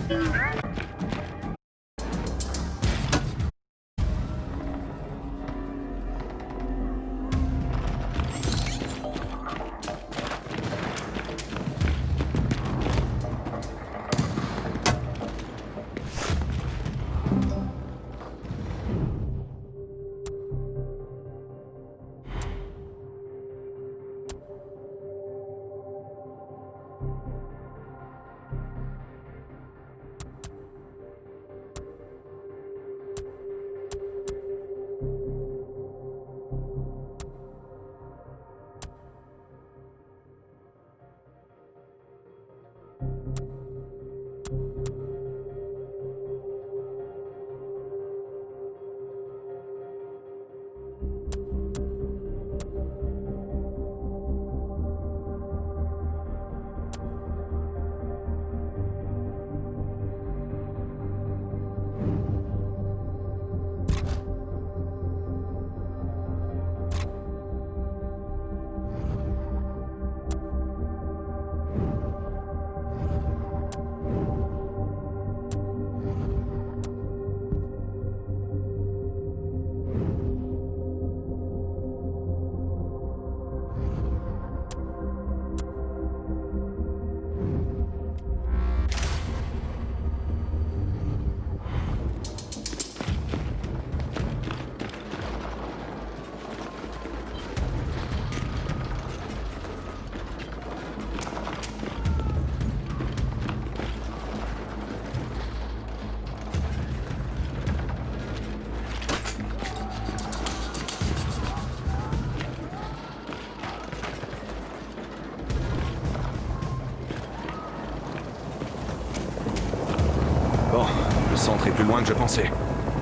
Bon, le centre est plus loin que je pensais.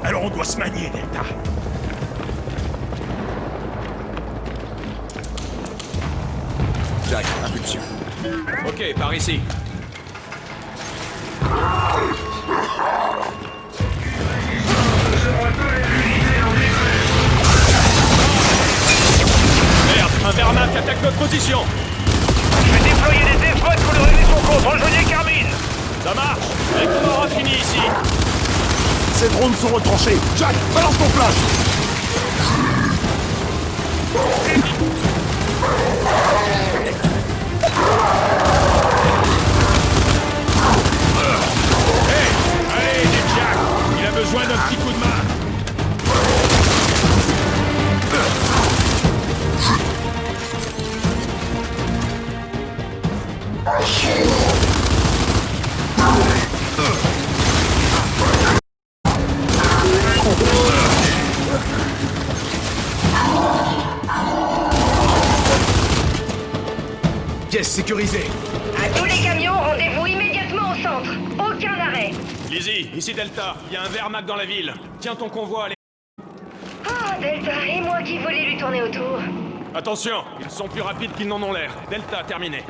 Alors on doit se manier, Delta. Jack, impulsion. Ok, par ici. Merde, un vermin qui attaque notre position. Je vais déployer des F-bots pour le régler son compte. Rejoignez Carmine. Ça marche. Et qu'on aura fini ici. Ces drones sont retranchés. Jack, balance ton flash. Allez, Jack. Il a besoin d'un petit coup de main. sécurisé. À tous les camions, rendez-vous immédiatement au centre. Aucun arrêt. Lizzie, ici Delta. Il y a un Wehrmacht dans la ville. Tiens ton convoi, allez. Ah, Delta, et moi qui voulais lui tourner autour. Attention, ils sont plus rapides qu'ils n'en ont l'air. Delta, terminé.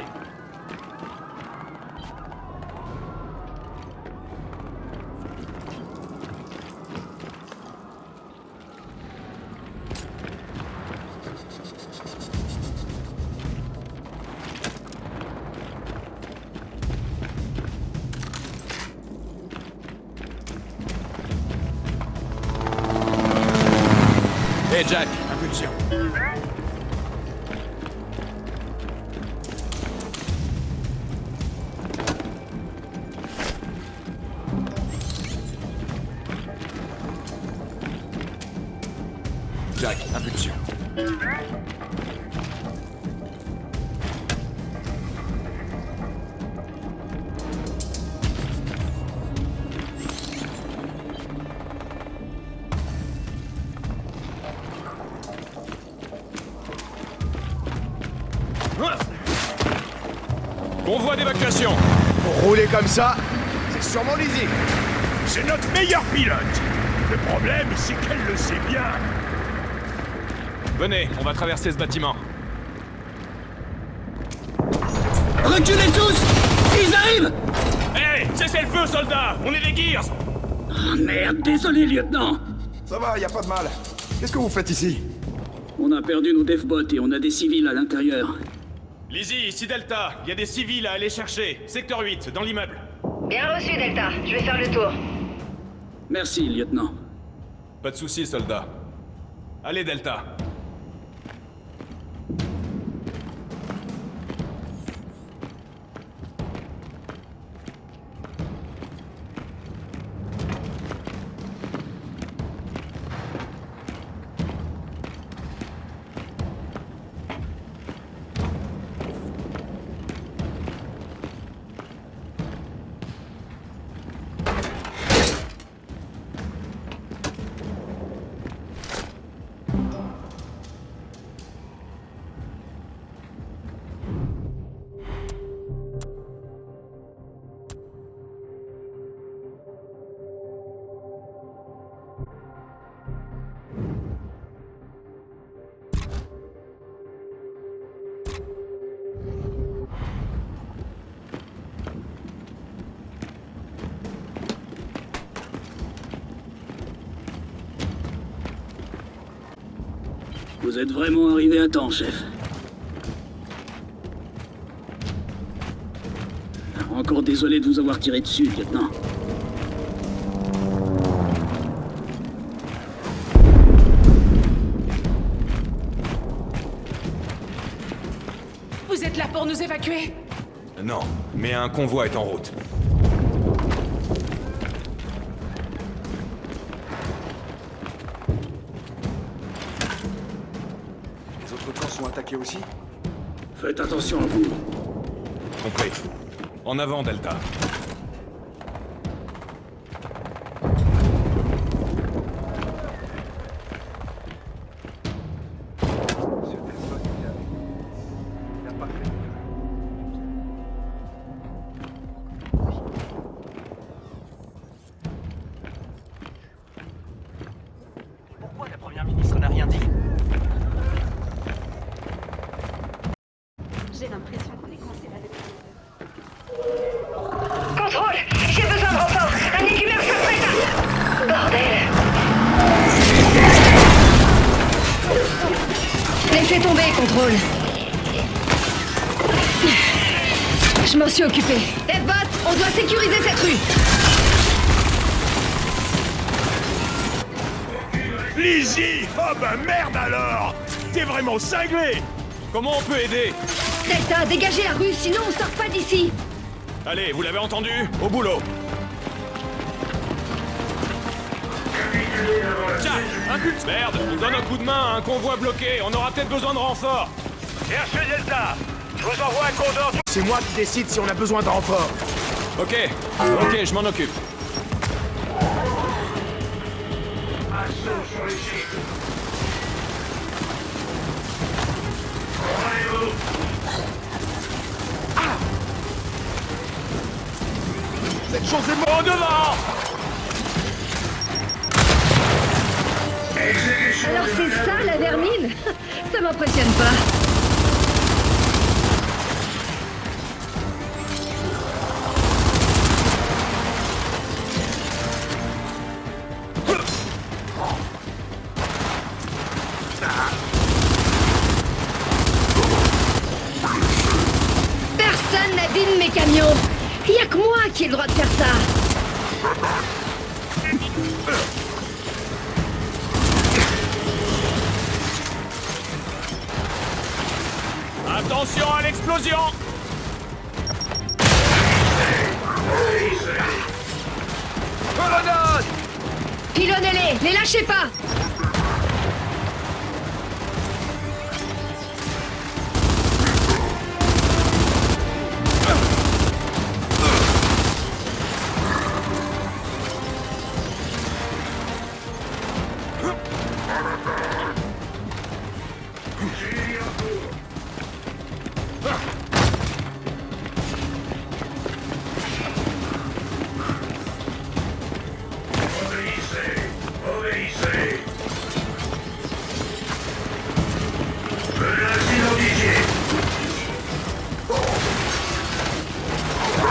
Hey Jack, impulsion. Jack, impulsion. Convoi d'évacuation. Pour rouler comme ça, c'est sûrement Lizzie. C'est notre meilleur pilote. Le problème, c'est qu'elle le sait bien. Venez, on va traverser ce bâtiment. Reculez tous! Ils arrivent! Hey, cessez le feu, soldats! On est des Gears! Oh merde, désolé, lieutenant! Ça va, y a pas de mal. Qu'est-ce que vous faites ici? On a perdu nos devbots et on a des civils à l'intérieur. Lizzie, ici Delta. Il y a des civils à aller chercher. Secteur 8, dans l'immeuble. Bien reçu, Delta. Je vais faire le tour. Merci, lieutenant. Pas de soucis, soldats. Allez, Delta. Vous êtes vraiment arrivé à temps, chef. Encore désolé de vous avoir tiré dessus, lieutenant. Vous êtes là pour nous évacuer? Non, mais un convoi est en route. Les autres camps sont attaqués aussi? Faites attention à vous. Compris. En avant, Delta. Pourquoi la première ministre n'a rien dit? J'ai l'impression qu'on est coincé là depuis. Contrôle! J'ai besoin de renfort! Un écumeur s'apprête à... Bordel! Laissez tomber, contrôle! Je m'en suis occupé. Deadbot, on doit sécuriser cette rue! Lizzie! Oh bah merde alors! T'es vraiment cinglé! Comment on peut aider? Delta, dégagez la rue, sinon on sort pas d'ici! Allez, vous l'avez entendu? Au boulot! Jack, impulse! Merde, on donne un coup de main à un convoi bloqué, on aura peut-être besoin de renfort! Bien sûr, Delta. Je vous envoie un condor. C'est moi qui décide si on a besoin de renfort. Ok, je m'en occupe. Assaut sur les cibles. Rendez-vous. José Moro devant! Alors c'est ça la vermine? Ça m'impressionne pas. Personne n'abîme mes camions. Y a que moi qui ai le droit de faire ça. Attention à l'explosion! Grenade! Pilonnez-les, les lâchez pas. Obéissez! Menace identifiée!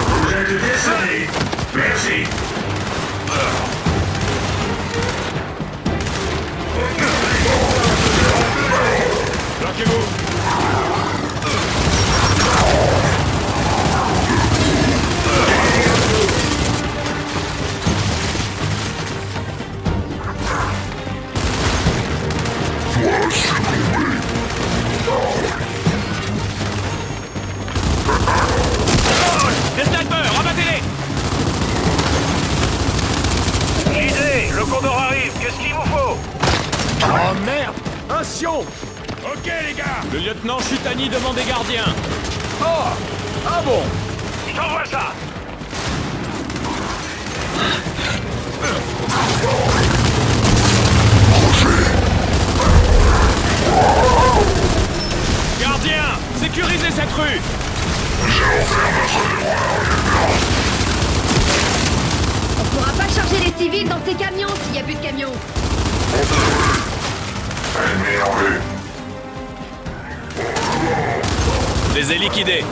Vous êtes décédé! Merci! Bloquez-vous! Des snipers, rabattez-les! Idée, le condor arrive, qu'est-ce qu'il vous faut? Oh merde! Un sion! Ok les gars! Le lieutenant Chutani demande des gardiens. Oh! Ah bon? J'envoie ça! Gardien, sécurisez cette rue! On pourra pas charger les civils dans ces camions s'il y a plus de camions. Ennemi en vue! Je les ai liquidés.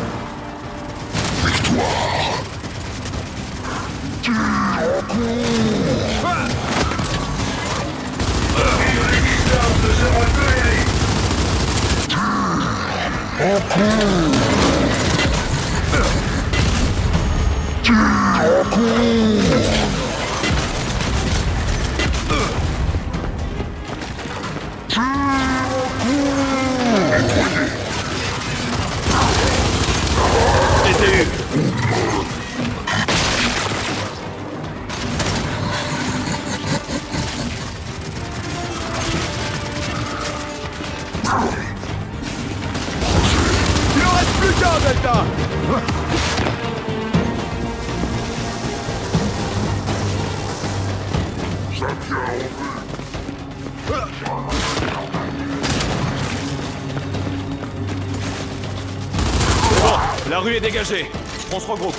Il en reste plus qu'un, Delta! Bon, la rue est dégagée. On se regroupe.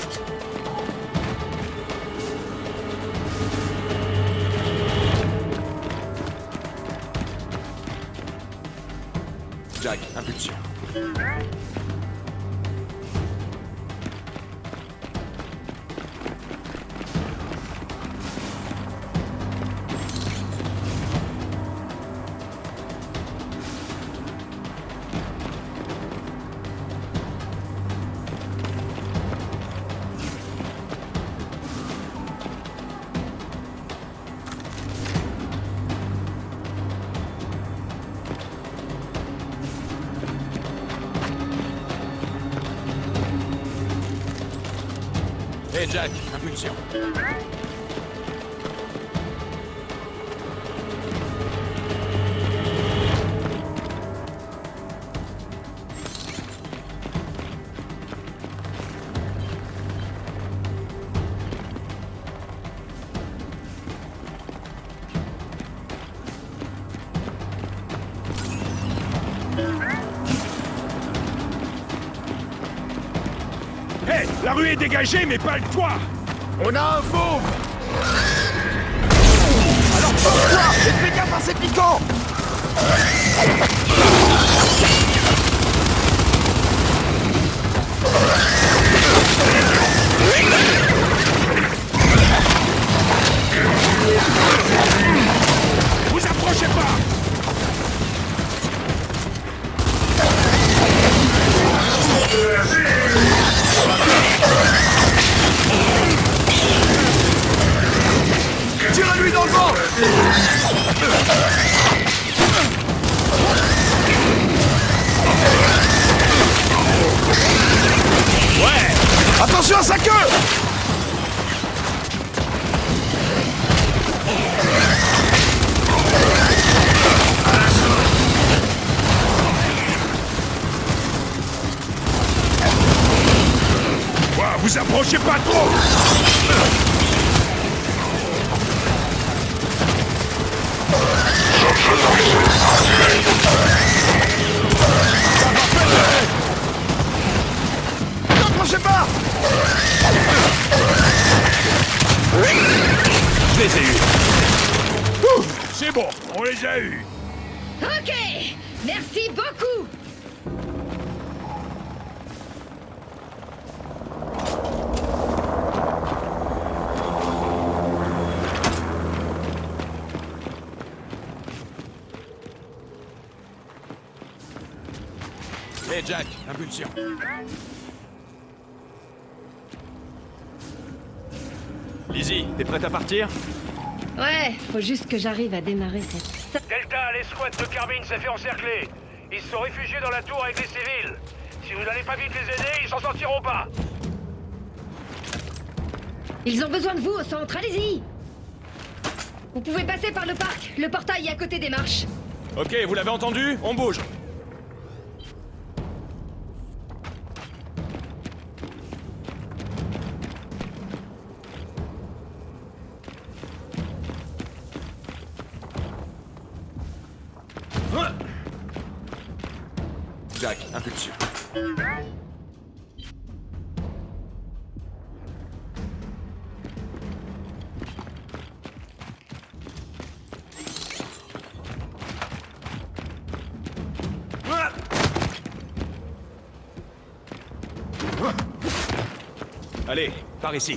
Jack, impulsion. Hé Jack, impulsion. Hé, la rue est dégagée, mais pas le toit! On a un fauve! Alors pousse-toi! Et fais gaffe à ces piquants! Vous approchez pas! Tirez-lui dans le ventre! Ouais! Attention à sa queue! Ouais, vous approchez pas trop! N'approchez pas! Je les ai eus. C'est bon, on les a eus. Ok, merci beaucoup. Hé Jack, impulsion. Lizzie, t'es prête à partir? Ouais, faut juste que j'arrive à démarrer cette... Delta, les squads de Carbine s'est fait encercler. Ils se sont réfugiés dans la tour avec les civils. Si vous n'allez pas vite les aider, ils s'en sortiront pas. Ils ont besoin de vous au centre, allez-y. Vous pouvez passer par le parc, le portail est à côté des marches. Ok, vous l'avez entendu? On bouge. Jack, impulsion. Allez, par ici.